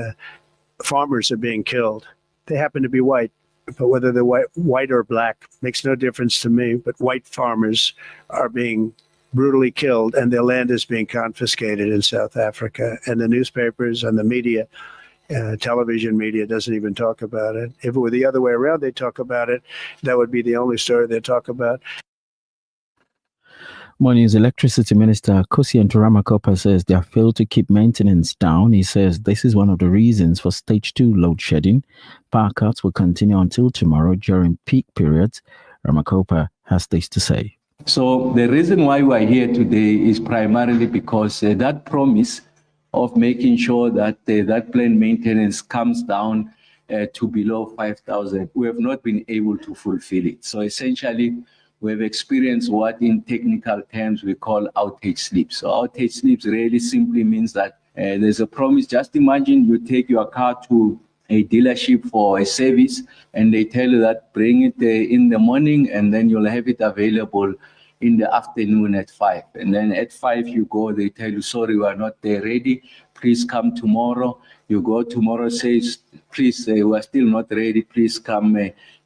farmers are being killed. They happen to be white. But whether they're white or black makes no difference to me. But white farmers are being brutally killed, and their land is being confiscated in South Africa. And the newspapers and the media, television media, doesn't even talk about it. If it were the other way around, they talk about it. That would be the only story they talk about. More news. Electricity Minister Kosiento Ramakopa says they have failed to keep maintenance down. He says this is one of the reasons for stage 2 load shedding. Power cuts will continue until tomorrow during peak periods. Ramakopa has this to say. So the reason why we're here today is primarily because that promise of making sure that that plant maintenance comes down to below 5,000, we have not been able to fulfill it. So essentially, we've experienced what in technical terms we call outage sleep. So outage sleeps really simply means that there's a promise. Just imagine you take your car to a dealership for a service and they tell you that bring it in the morning and then you'll have it available in the afternoon at 5. And then at 5 you go, they tell you, sorry, we are not there ready. Please come tomorrow. You go tomorrow, says, please, we are still not ready. Please come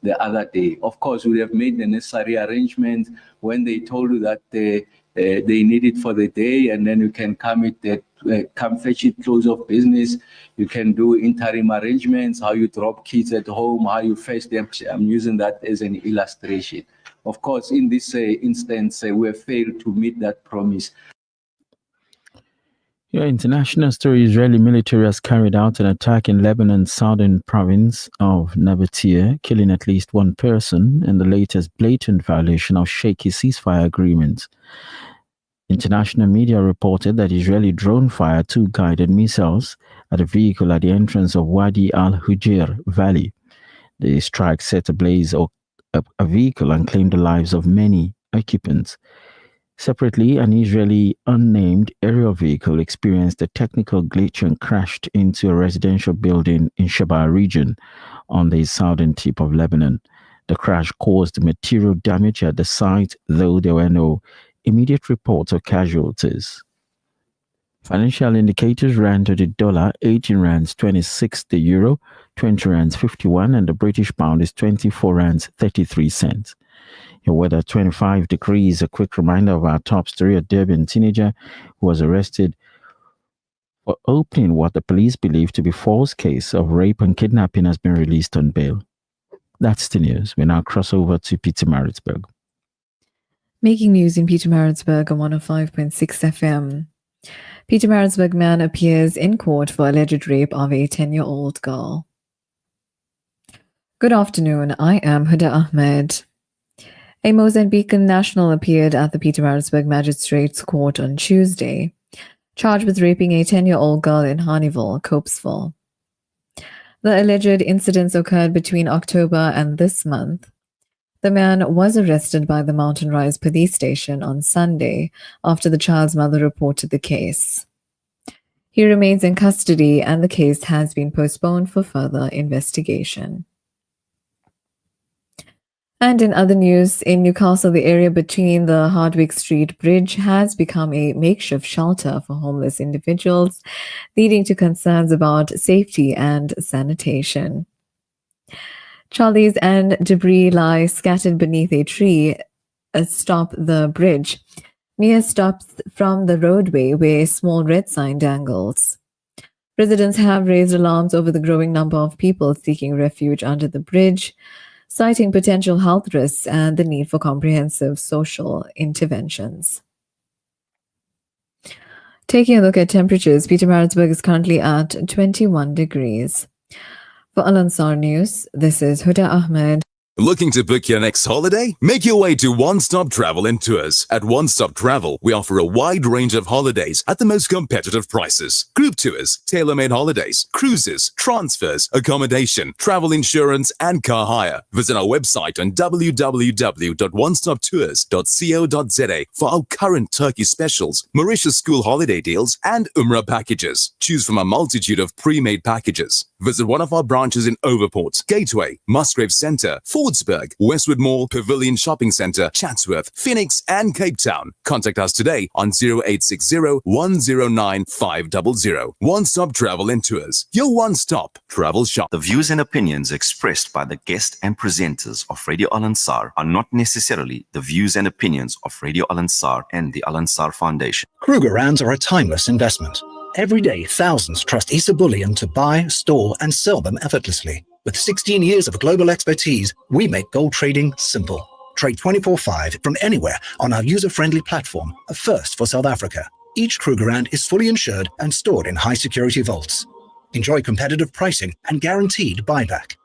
the other day. Of course, we have made the necessary arrangements. When they told you that they need it for the day, and then you can come fetch it close of business. You can do interim arrangements, how you drop kids at home, how you fetch them. I'm using that as an illustration. Of course, in this instance, we have failed to meet that promise. Your international story: Israeli military has carried out an attack in Lebanon's southern province of Nabatea, killing at least one person in the latest blatant violation of shaky ceasefire agreement. International media reported that Israeli drone fired 2 guided missiles at a vehicle at the entrance of Wadi al-Hujir Valley. The strike set ablaze a vehicle and claimed the lives of many occupants. Separately, an Israeli unnamed aerial vehicle experienced a technical glitch and crashed into a residential building in Sheba region on the southern tip of Lebanon. The crash caused material damage at the site, though there were no immediate reports of casualties. Financial indicators ran to the dollar 18 rands 26, the euro 20 rands 51, and the British pound is 24 rands 33 cents. Your weather: 25 degrees. A quick reminder of our top story: a Durban teenager who was arrested for opening what the police believe to be false case of rape and kidnapping has been released on bail. That's the news. We now cross over to Pietermaritzburg. Making news in Pietermaritzburg on 105.6 FM. Pietermaritzburg man appears in court for alleged rape of a 10-year-old girl. Good afternoon. I am Huda Ahmed. A Mozambican national appeared at the Pietermaritzburg Magistrates Court on Tuesday, charged with raping a 10-year-old girl in Harneyville, Copesville. The alleged incidents occurred between October and this month. The man was arrested by the Mountain Rise police station on Sunday after the child's mother reported the case. He remains in custody and the case has been postponed for further investigation. And in other news, in Newcastle, the area between the Hardwick Street Bridge has become a makeshift shelter for homeless individuals, leading to concerns about safety and sanitation. Trolleys and debris lie scattered beneath a tree atop the bridge, mere stops from the roadway where a small red sign dangles. Residents have raised alarms over the growing number of people seeking refuge under the bridge, citing potential health risks and the need for comprehensive social interventions. Taking a look at temperatures, Pietermaritzburg is currently at 21 degrees. For Al Ansar News, this is Huda Ahmed. Looking to book your next holiday? Make your way to One Stop Travel and Tours. At One Stop Travel, we offer a wide range of holidays at the most competitive prices. Group tours, tailor-made holidays, cruises, transfers, accommodation, travel insurance, and car hire. Visit our website on www.onestoptours.co.za for our current Turkey specials, Mauritius school holiday deals, and Umrah packages. Choose from a multitude of pre-made packages. Visit one of our branches in Overport, Gateway, Musgrave Centre, Fordsburg, Westwood Mall, Pavilion Shopping Centre, Chatsworth, Phoenix, and Cape Town. Contact us today on 0860 109 500. One Stop Travel and Tours, your one-stop travel shop. The views and opinions expressed by the guests and presenters of Radio Al Ansar are not necessarily the views and opinions of Radio Al Ansar and the Al Ansar Foundation. Kruger Rands are a timeless investment. Every day, thousands trust Issa Bullion to buy, store, and sell them effortlessly. With 16 years of global expertise, we make gold trading simple. Trade 24/5 from anywhere on our user-friendly platform, a first for South Africa. Each Kruger Rand is fully insured and stored in high-security vaults. Enjoy competitive pricing and guaranteed buyback.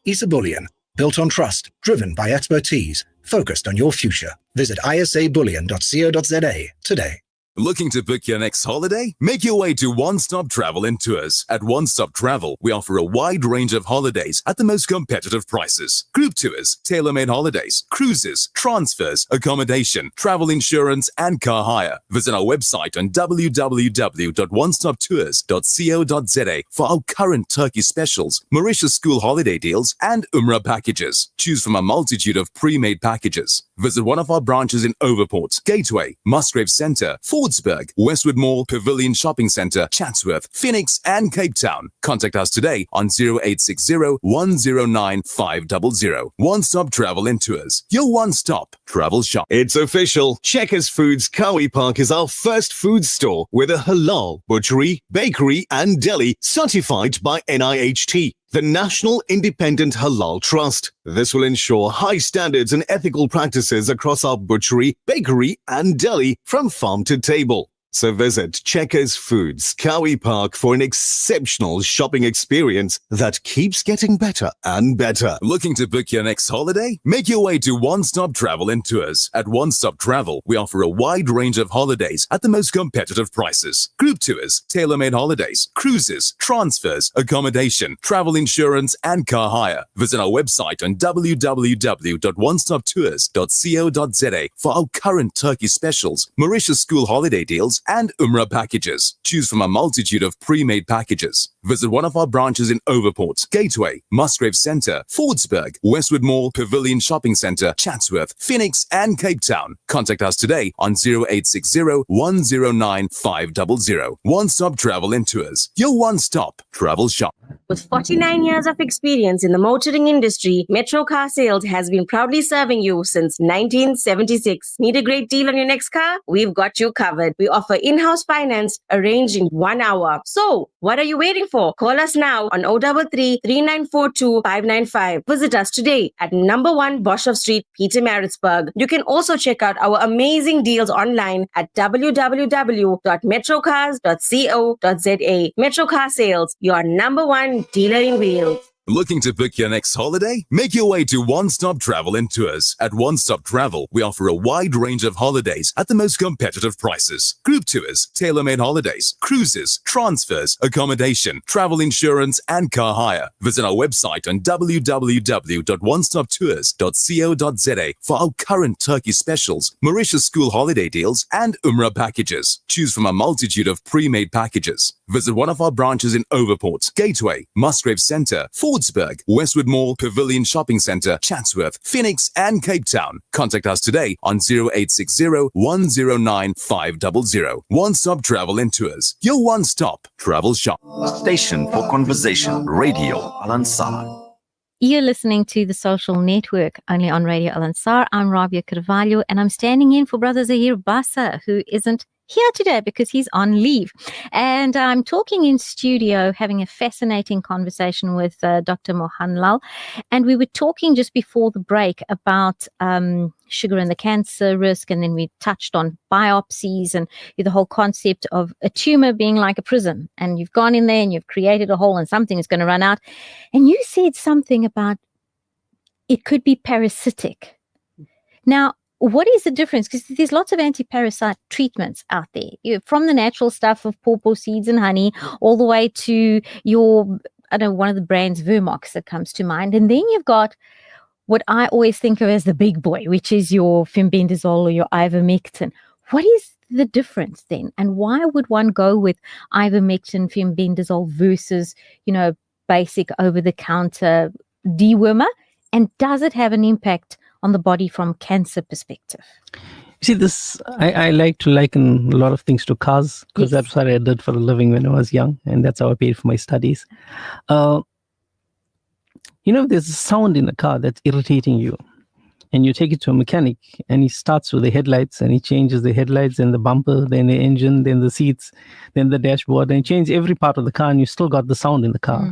Issa Bullion, built on trust, driven by expertise, focused on your future. Visit isabullion.co.za today. Looking to book your next holiday? Make your way to One Stop Travel and Tours. At One Stop Travel, we offer a wide range of holidays at the most competitive prices. Group tours, tailor-made holidays, cruises, transfers, accommodation, travel insurance, and car hire. Visit our website on www.onestoptours.co.za for our current Turkey specials, Mauritius school holiday deals, and Umrah packages. Choose from a multitude of pre-made packages. Visit one of our branches in Overport, Gateway, Musgrave Centre, Fordsburg, Westwood Mall, Pavilion Shopping Centre, Chatsworth, Phoenix and Cape Town. Contact us today on 0860 109 500. One-stop travel and tours. Your one-stop travel shop. It's official. Checkers Foods Kawi Park is our first food store with a halal butchery, bakery and deli certified by NIHT, the National Independent Halal Trust. This will ensure high standards and ethical practices across our butchery, bakery and deli from farm to table. So visit Checkers Foods Kawi Park for an exceptional shopping experience that keeps getting better and better. Looking to book your next holiday? Make your way to One Stop Travel and Tours. At One Stop Travel, we offer a wide range of holidays at the most competitive prices. Group tours, tailor-made holidays, cruises, transfers, accommodation, travel insurance, and car hire. Visit our website on www.onestoptours.co.za for our current Turkish specials, Mauritius school holiday deals, and Umrah packages. Choose from a multitude of pre-made packages. Visit one of our branches in Overport, Gateway, Musgrave Centre, Fordsburg, Westwood Mall, Pavilion Shopping Centre, Chatsworth, Phoenix and Cape Town. Contact us today on 0860 109 500. One-stop travel and tours. Your one-stop travel shop. With 49 years of experience in the motoring industry, Metro Car Sales has been proudly serving you since 1976. Need a great deal on your next car? We've got you covered. We offer in-house finance arranged in 1 hour. So, what are you waiting for? Call us now on 033 3942 595. Visit us today at number 1 Boshoff Street, Pietermaritzburg. You can also check out our amazing deals online at www.metrocars.co.za. Metro Car Sales, your number 1 dealer in wheels. Looking to book your next holiday? Make your way to One Stop Travel and Tours. At One Stop Travel, we offer a wide range of holidays at the most competitive prices. Group tours, tailor-made holidays, cruises, transfers, accommodation, travel insurance, and car hire. Visit our website on www.onestoptours.co.za for our current Turkey specials, Mauritius school holiday deals, and Umrah packages. Choose from a multitude of pre-made packages. Visit one of our branches in Overport, Gateway, Musgrave Centre, Fordsburg, Westwood Mall, Pavilion Shopping Centre, Chatsworth, Phoenix and Cape Town. Contact us today on 0860 109 500. One-stop travel and tours. Your one-stop travel shop. Station for Conversation, Radio Al Ansar. You're listening to The Social Network, only on Radio Al Ansar. I'm Rabia Carvalho, and I'm standing in for Brother Zahir Bassa, who isn't here today because he's on leave. And I'm talking in studio, having a fascinating conversation with Dr. Mohanlal. And we were talking just before the break about sugar and the cancer risk. And then we touched on biopsies and the whole concept of a tumor being like a prison. And you've gone in there and you've created a hole and something is going to run out. And you said something about it could be parasitic. Now, what is the difference? Because there's lots of anti-parasite treatments out there, from the natural stuff of pawpaw seeds and honey, all the way to your, I don't know, one of the brands, Vermox, that comes to mind. And then you've got what I always think of as the big boy, which is your fenbendazole or your ivermectin. What is the difference then? And why would one go with ivermectin, fenbendazole versus, basic over-the-counter dewormer? And does it have an impact on the body from cancer perspective? You see, I like to liken a lot of things to cars, because that's what I did for a living when I was young, and that's how I paid for my studies. There's a sound in a car that's irritating you, and you take it to a mechanic, and he starts with the headlights, and he changes the headlights, and the bumper, then the engine, then the seats, then the dashboard, and he changes every part of the car, and you still got the sound in the car.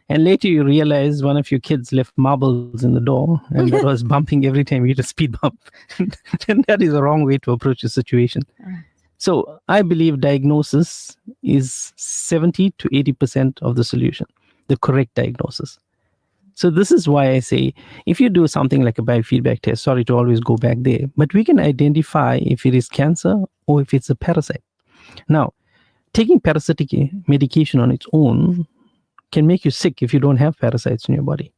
And later you realize one of your kids left marbles in the door and that was bumping every time you hit a speed bump. And that is the wrong way to approach a situation. So I believe diagnosis is 70 to 80% of the solution, the correct diagnosis. So this is why I say, if you do something like a biofeedback test, sorry to always go back there, but we can identify if it is cancer or if it's a parasite. Now, taking parasitic medication on its own can make you sick if you don't have parasites in your body.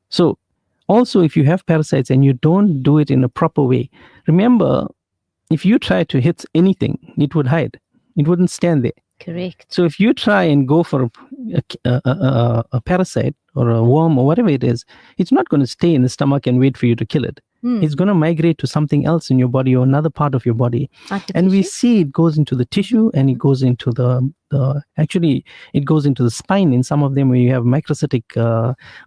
So also, if you have parasites and you don't do it in a proper way, remember, if you try to hit anything, it would hide. It wouldn't stand there. Correct. So if you try and go for a parasite or a worm or whatever it is, it's not going to stay in the stomach and wait for you to kill it. It's going to migrate to something else in your body or another part of your body. And we see it goes into the tissue and it goes into it goes into the spine. In some of them where you have microcytic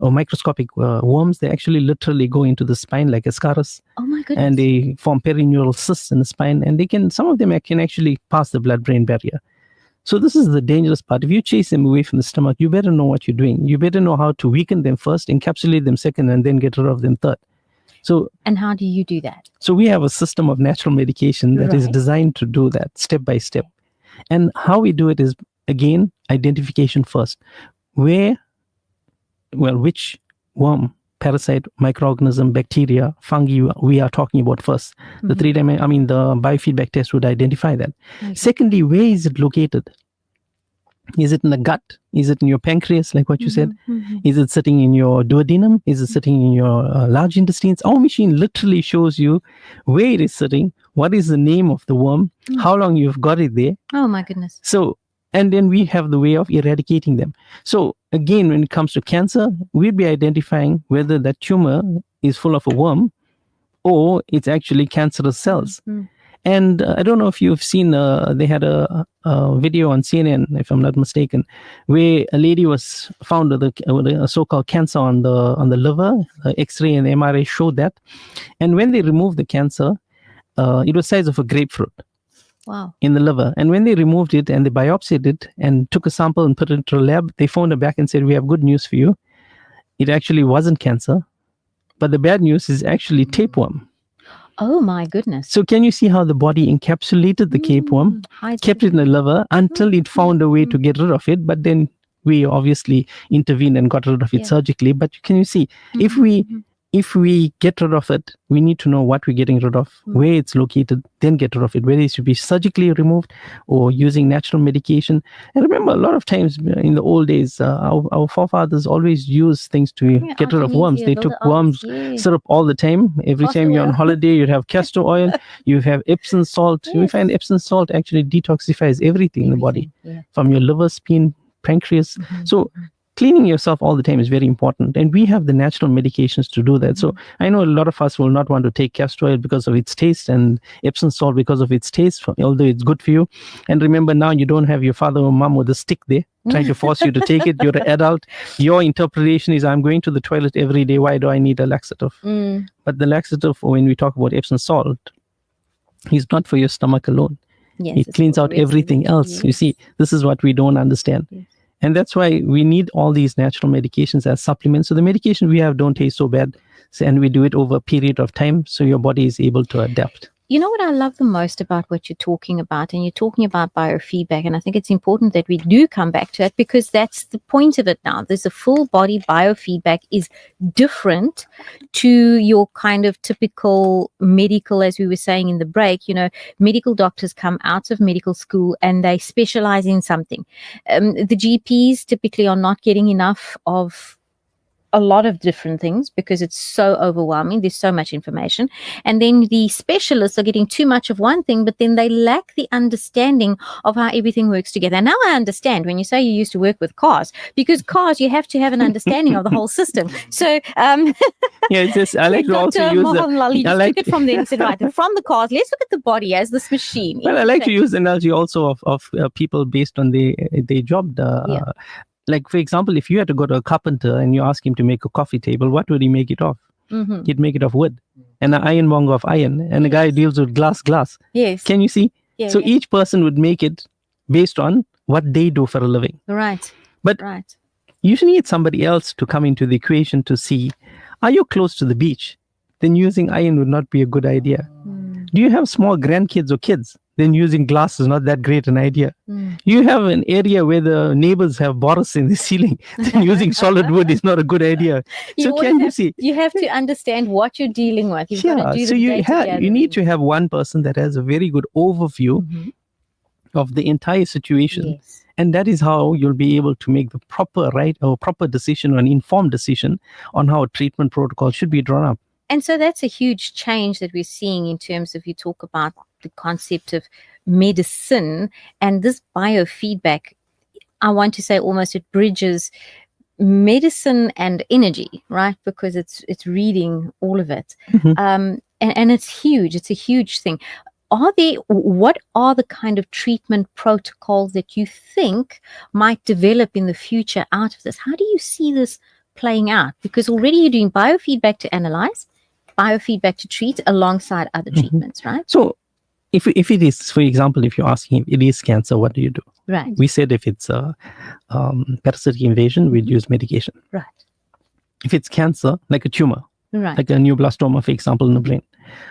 or microscopic worms, they actually literally go into the spine like Ascaris. Oh my goodness. And they form perineural cysts in the spine, and some of them can actually pass the blood-brain barrier. So this is the dangerous part. If you chase them away from the stomach, you better know what you're doing. You better know how to weaken them first, encapsulate them second, and then get rid of them third. So, and how do you do that? So we have a system of natural medication that is Right. designed to do that step by step. And how we do it is, again, identification first. Which worm, parasite, microorganism, bacteria, fungi we are talking about first. The the biofeedback test would identify that. Okay. Secondly, where is it located? Is it in the gut? Is it in your pancreas, like what you said? Is it sitting in your duodenum? Is it sitting in your large intestines? Our machine literally shows you where it is sitting, what is the name of the worm, how long you've got it there. Oh my goodness. So, and then we have the way of eradicating them. So again, when it comes to cancer, we'll be identifying whether that tumor is full of a worm or it's actually cancerous cells. And I don't know if you've seen, they had a video on CNN, if I'm not mistaken, where a lady was found with a so-called cancer on the liver. X-ray and MRI showed that. And when they removed the cancer, it was the size of a grapefruit. Wow. In the liver. And when they removed it and they biopsied it and took a sample and put it into a lab, they phoned her back and said, we have good news for you. It actually wasn't cancer, but the bad news is actually tapeworm. Oh my goodness. So can you see how the body encapsulated the tapeworm, kept it in the liver until it found a way to get rid of it, but then we obviously intervened and got rid of it surgically. But can you see, if we get rid of it, we need to know what we're getting rid of, where it's located, then get rid of it, whether it should be surgically removed or using natural medication. And remember, a lot of times in the old days, our forefathers always used things to get rid of worms. They took worms syrup all the time. Every time you're on holiday, you'd have castor oil, you have Epsom salt. We find Epsom salt actually detoxifies everything in the body, from your liver, spleen, pancreas. So cleaning yourself all the time is very important, and we have the natural medications to do that. So I know a lot of us will not want to take castor oil because of its taste and Epsom salt because of its taste, although it's good for you. And remember, now you don't have your father or mom with a stick there trying to force you to take it. You're an adult. Your interpretation is, I'm going to the toilet every day. Why do I need a laxative? But the laxative, when we talk about Epsom salt, is not for your stomach alone. It cleans out everything else. You see, this is what we don't understand. And that's why we need all these natural medications as supplements. So the medication we have don't taste so bad. And we do it over a period of time so your body is able to adapt. You know what I love the most about what you're talking about, and you're talking about biofeedback, and I think it's important that we do come back to it, because that's the point of it now. There's a full body biofeedback is different to your kind of typical medical, as we were saying in the break, medical doctors come out of medical school and they specialize in something. The GPs typically are not getting enough of a lot of different things because it's so overwhelming. There's so much information. And then the specialists are getting too much of one thing, but then they lack the understanding of how everything works together. And now I understand when you say you used to work with cars, because cars, you have to have an understanding of the whole system. So, it's just, I like to also use took it from there and said, right, from the cars, let's look at the body as this machine. Well, I like to use the analogy also of people based on their job. Like, for example, if you had to go to a carpenter and you ask him to make a coffee table, what would he make it of? He'd make it of wood. And an ironmonger of iron. And the guy deals with glass. Yes. Can you see? Yeah, so each person would make it based on what they do for a living. Right. But you need somebody else to come into the equation to see, are you close to the beach? Then using iron would not be a good idea. Do you have small grandkids or kids? Then using glass is not that great an idea. You have an area where the neighbors have Boris in the ceiling. Then using solid wood is not a good idea. So can you see? You have to understand what you're dealing with. You've got to do so you need to have one person that has a very good overview of the entire situation. And that is how you'll be able to make the proper decision or an informed decision on how a treatment protocol should be drawn up. And so that's a huge change that we're seeing in terms of, you talk about the concept of medicine and this biofeedback. I want to say almost it bridges medicine and energy, right? Because it's reading all of it. And it's huge. It's a huge thing. What are the kind of treatment protocols that you think might develop in the future out of this? How do you see this playing out? Because already you're doing biofeedback to analyze, biofeedback to treat alongside other treatments, right? So if it is, for example, if you're asking if it is cancer, what do you do? Right. We said if it's a parasitic invasion, we'd use medication. Right. If it's cancer, like a tumor, Right. like a neuroblastoma, for example, in the brain,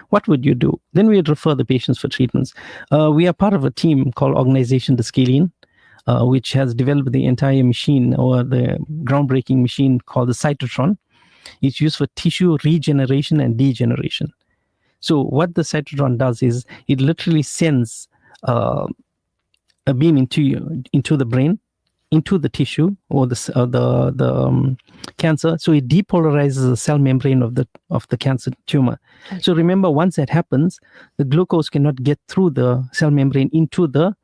what would you do? Then we'd refer the patients for treatments. We are part of a team called Organization de Scalene, which has developed the entire machine, or the groundbreaking machine called the cytotron. It's used for tissue regeneration and degeneration. So what the cytotron does is it literally sends a beam into the brain, into the tissue or the cancer. So it depolarizes the cell membrane of the cancer tumor. Okay. So remember, once that happens, the glucose cannot get through the cell membrane into the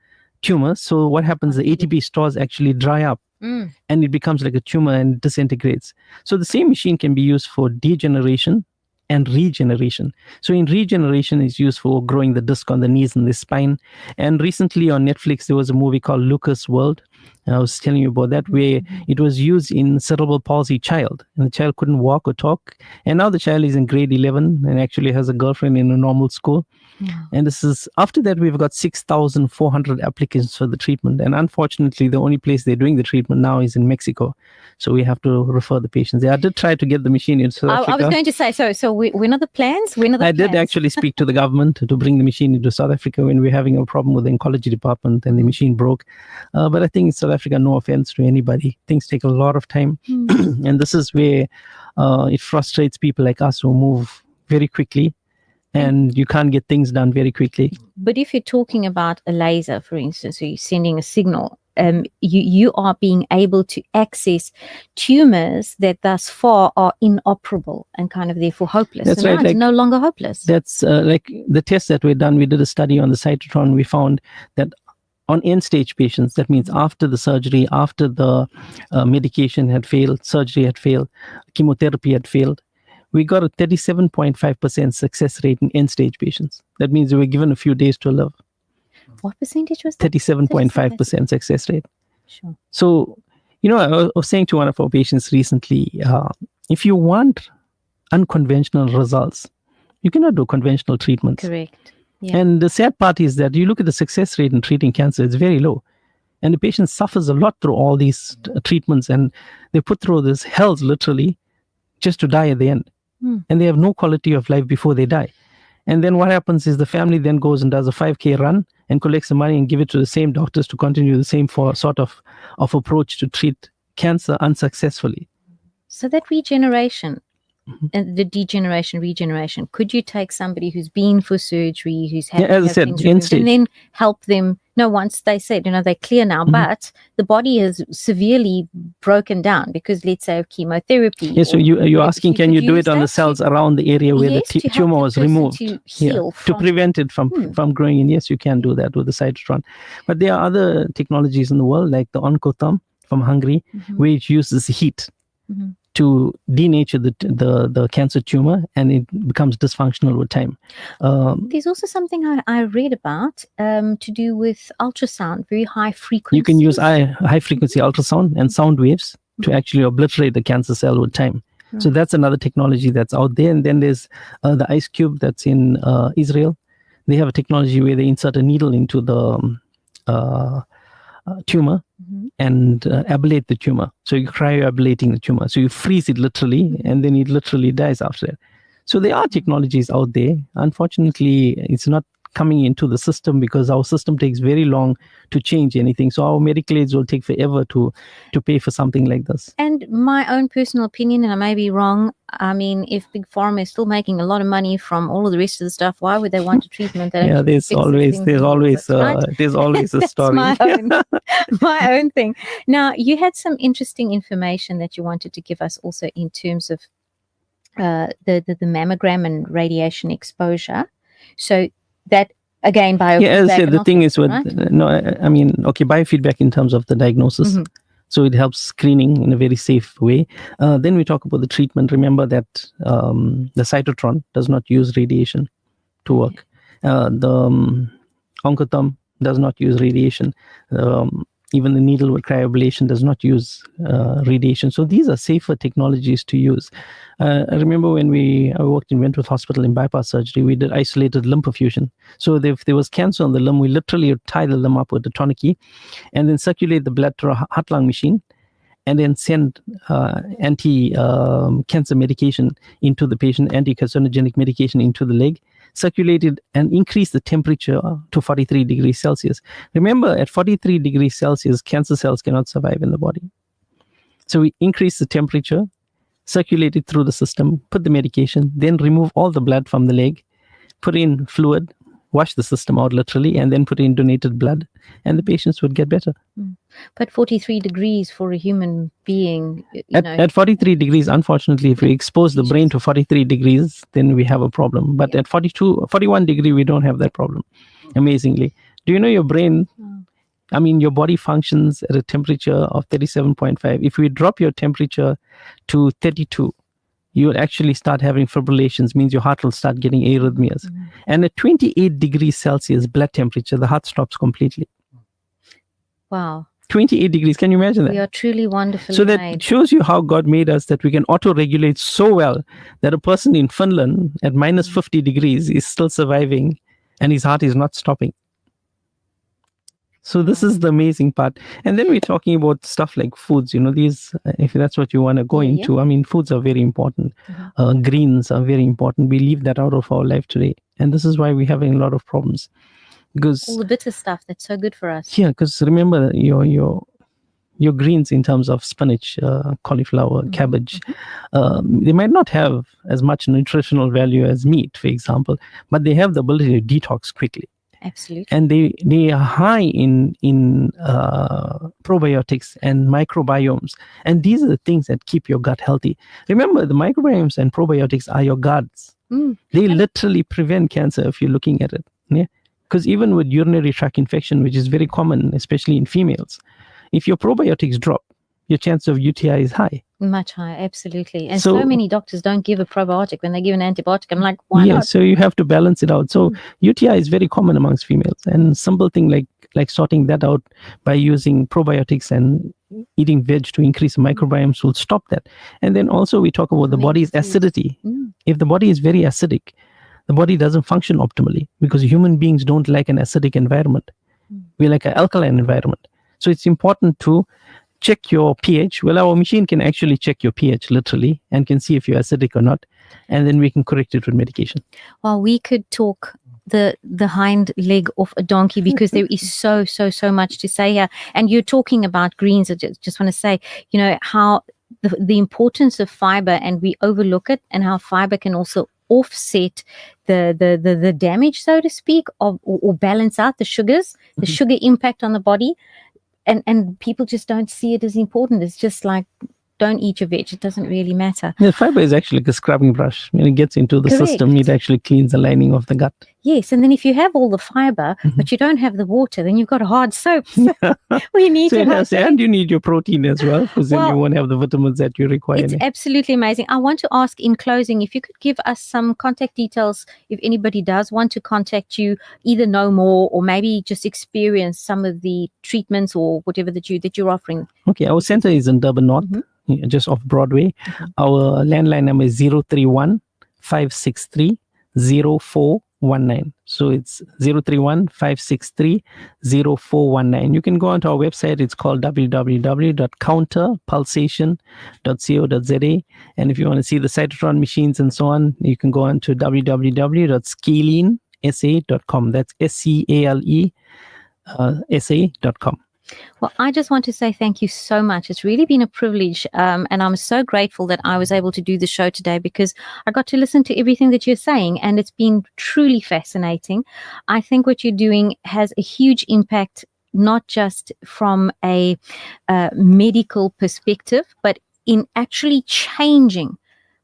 tumor. So what happens? The ATP stores actually dry up. And it becomes like a tumor and disintegrates. So the same machine can be used for degeneration and regeneration. So in regeneration is used for growing the disc on the knees and the spine. And recently on Netflix, there was a movie called Lucas World. And I was telling you about that, where it was used in cerebral palsy child. And the child couldn't walk or talk. And now the child is in grade 11 and actually has a girlfriend in a normal school. And this is, after that, we've got 6,400 applicants for the treatment. And unfortunately, the only place they're doing the treatment now is in Mexico. So we have to refer the patients there. I did try to get the machine in South Africa. I was going to say, so when are the plans? I did actually speak to the government to bring the machine into South Africa when we're having a problem with the oncology department and the machine broke. But I think in South Africa, no offense to anybody, things take a lot of time. And this is where it frustrates people like us who move very quickly. And you can't get things done very quickly. But if you're talking about a laser, for instance, so you're sending a signal, you are being able to access tumors that thus far are inoperable and kind of therefore hopeless. That's so right. Now it's no longer hopeless. That's like the tests that were done. We did a study on the cytotron. We found that on end-stage patients, that means after the surgery, after the medication had failed, surgery had failed, chemotherapy had failed, we got a 37.5% success rate in end-stage patients. That means they were given a few days to live. What percentage was that? 37.5% success rate. Sure. So, I was saying to one of our patients recently, if you want unconventional results, you cannot do conventional treatments. Correct. Yeah. And the sad part is that you look at the success rate in treating cancer, it's very low. And the patient suffers a lot through all these treatments, and they put through this hells literally just to die at the end. And they have no quality of life before they die. And then what happens is the family then goes and does a 5K run and collects the money and give it to the same doctors to continue the same sort of approach to treat cancer unsuccessfully. So that regeneration and the degeneration, regeneration, could you take somebody who's been for surgery, who's had as I said, end stage, and then help them? No, once they said, they're clear now, but the body has severely broken down because, let's say, of chemotherapy. Yes, so you're asking, can you do it on the cells around the area where the tumor was removed to prevent it from growing in? Yes, you can do that with the cytotron. But there are other technologies in the world, like the Oncothumb from Hungary, where it uses heat to denature the cancer tumor, and it becomes dysfunctional with time. There's also something I read about to do with ultrasound, very high frequency. You can use high frequency ultrasound and sound waves to actually obliterate the cancer cell with time. So that's another technology that's out there. And then there's the Ice Cube that's in Israel. They have a technology where they insert a needle into the tumor and ablate the tumor. So you cryoablating the tumor. So you freeze it literally, and then it literally dies after that. So there are technologies out there. Unfortunately, it's not coming into the system because our system takes very long to change anything. So our medical aids will take forever to pay for something like this. And my own personal opinion, and I may be wrong, I mean, if Big Pharma is still making a lot of money from all of the rest of the stuff, why would they want a treatment? That there's always a story. my own thing. Now, you had some interesting information that you wanted to give us also in terms of the mammogram and radiation exposure. So that, again, biofeedback. As I said, the thing is with, biofeedback in terms of the diagnosis. So it helps screening in a very safe way. Then we talk about the treatment. Remember that the cytotron does not use radiation to work. The Oncotherm does not use radiation. Even the needlewood cryoablation does not use radiation. So these are safer technologies to use. I remember when I worked in Wentworth Hospital in bypass surgery, we did isolated limb perfusion. So if there was cancer on the limb, we literally would tie the limb up with a tourniquet and then circulate the blood through a heart-lung machine and then send anti-cancer medication into the patient, anti-carcinogenic medication into the leg, circulated and increase the temperature to 43 degrees Celsius. Remember, at 43 degrees Celsius, cancer cells cannot survive in the body. So we increase the temperature, circulate it through the system, put the medication, then remove all the blood from the leg, put in fluid, wash the system out literally, and then put in donated blood, and the patients would get better. But 43 degrees for a human being, At 43 degrees, unfortunately, if we expose the brain to 43 degrees, then we have a problem. But at 41 degree, we don't have that problem, amazingly. Do you know your brain, your body functions at a temperature of 37.5. If we drop your temperature to 32, you will actually start having fibrillations, means your heart will start getting arrhythmias. And at 28 degrees Celsius blood temperature, the heart stops completely. Wow. 28 degrees, can you imagine that? We are truly wonderfully So that made. shows you how God made us, that we can auto-regulate so well that a person in Finland at minus 50 degrees is still surviving and his heart is not stopping. So this is the amazing part. And then we're talking about stuff like foods, these, if that's what you want to go into. Foods are very important. Greens are very important. We leave that out of our life today. And this is why we're having a lot of problems. Because All the bitter stuff that's so good for us. yeah, because remember your greens in terms of spinach, cauliflower, cabbage, they might not have as much nutritional value as meat, for example, but they have the ability to detox quickly. Absolutely. And they are high in probiotics and microbiomes. And these are the things that keep your gut healthy. Remember, the microbiomes and probiotics are your guards. They literally prevent cancer if you're looking at it. Yeah. Because even with urinary tract infection, which is very common, especially in females, if your probiotics drop, your chance of UTI is high. Much higher, absolutely. And so many doctors don't give a probiotic when they give an antibiotic. I'm like, why Yeah, not? so you have to balance it out. So UTI is very common amongst females, and simple thing like sorting that out by using probiotics and eating veg to increase the microbiomes will stop that. And then also we talk about the body's acidity. If the body is very acidic, the body doesn't function optimally because human beings don't like an acidic environment. We like an alkaline environment. So it's important to check your pH. Well, our machine can actually check your pH literally and can see if you're acidic or not. And then we can correct it with medication. Well, we could talk the hind leg of a donkey because there is so much to say here. And you're talking about greens. I just want to say, how the importance of fiber, and we overlook it, and how fiber can also offset the damage, so to speak, or balance out the sugars, the sugar impact on the body. And people just don't see it as important. It's just like, don't eat your veg. It doesn't really matter. Yeah, fiber is actually like a scrubbing brush. When it gets into the system, it actually cleans the lining of the gut. Yes, and then if you have all the fiber, but you don't have the water, then you've got a hard soap. So we need So to it have has, and you need your protein as well, because then you Well, won't have the vitamins that you require. It's absolutely amazing. I want to ask in closing, if you could give us some contact details, if anybody does want to contact you, either know more or maybe just experience some of the treatments or whatever that you're offering. Okay, our center is in Durban North, just off Broadway. Our landline number is 031 563 0419. So it's 031 563 0419. You can go onto our website. It's called www.counterpulsation.co.za. And if you want to see the cytotron machines and so on, you can go on to www.scalensa.com. That's SCALE SA.com. Well, I just want to say thank you so much. It's really been a privilege, and I'm so grateful that I was able to do the show today because I got to listen to everything that you're saying, and it's been truly fascinating. I think what you're doing has a huge impact, not just from a medical perspective, but in actually changing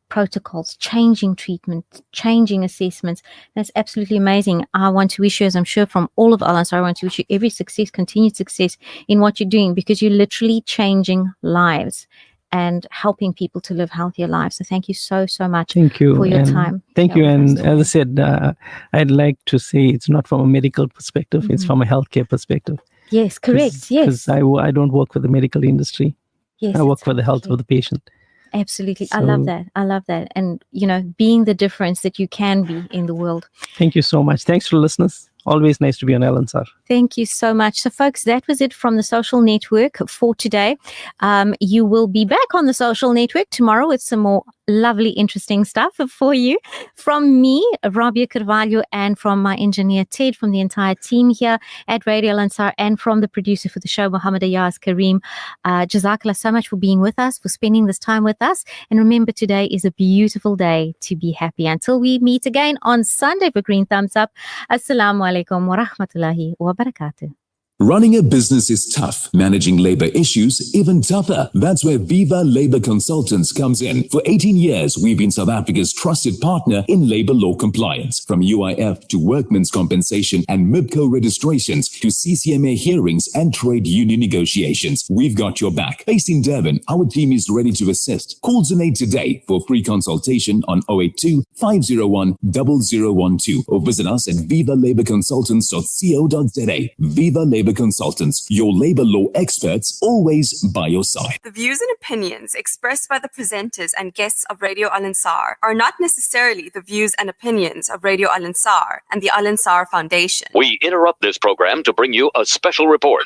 protocols, changing treatment, changing assessments. That's absolutely amazing. I want to wish you, as I'm sure from all of Al Ansar, I want to wish you every success, continued success in what you're doing, because you're literally changing lives and helping people to live healthier lives. So thank you so much Thank you for your and time. Thank you. And as I said, I'd like to say it's not from a medical perspective, it's from a healthcare perspective. Yes, correct. Yes. Because I don't work for the medical industry. Yes, I work for the health of the patient. Absolutely. I love that. I love that. And, being the difference that you can be in the world. Thank you so much. Thanks to listeners. Always nice to be on Al Ansar. Thank you so much. So, folks, that was it from the Social Network for today. You will be back on the Social Network tomorrow with some more lovely, interesting stuff for you. From me, Rabia Carvalho, and from my engineer, Ted, from the entire team here at Radio Al Ansar, and from the producer for the show, Muhammad Ayaz Kareem. Jazakallah so much for being with us, for spending this time with us. And remember, today is a beautiful day to be happy. Until we meet again on Sunday for Green Thumbs Up. Assalamu alaikum wa rahmatullahi wa barakatuh. Running a business is tough. Managing labor issues even tougher. That's where Viva Labor Consultants comes in. For 18 years, we've been South Africa's trusted partner in labor law compliance. From UIF to workmen's compensation and MIBCO registrations to CCMA hearings and trade union negotiations, we've got your back. Based in Durban, our team is ready to assist. Call Zunaid today for free consultation on 082-501-0012 or visit us at vivalaborconsultants.co.za. Viva Labor Consultants, your labor law experts, always by your side. The views and opinions expressed by the presenters and guests of Radio Al Ansar are not necessarily the views and opinions of Radio Al Ansar and the Al Ansar Foundation. We interrupt this program to bring you a special report.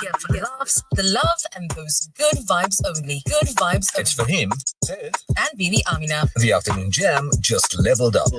Here for the laughs, the love, and those good vibes only. Good vibes only. It's for him, Ted, and Bibi Amina. The afternoon jam just leveled up.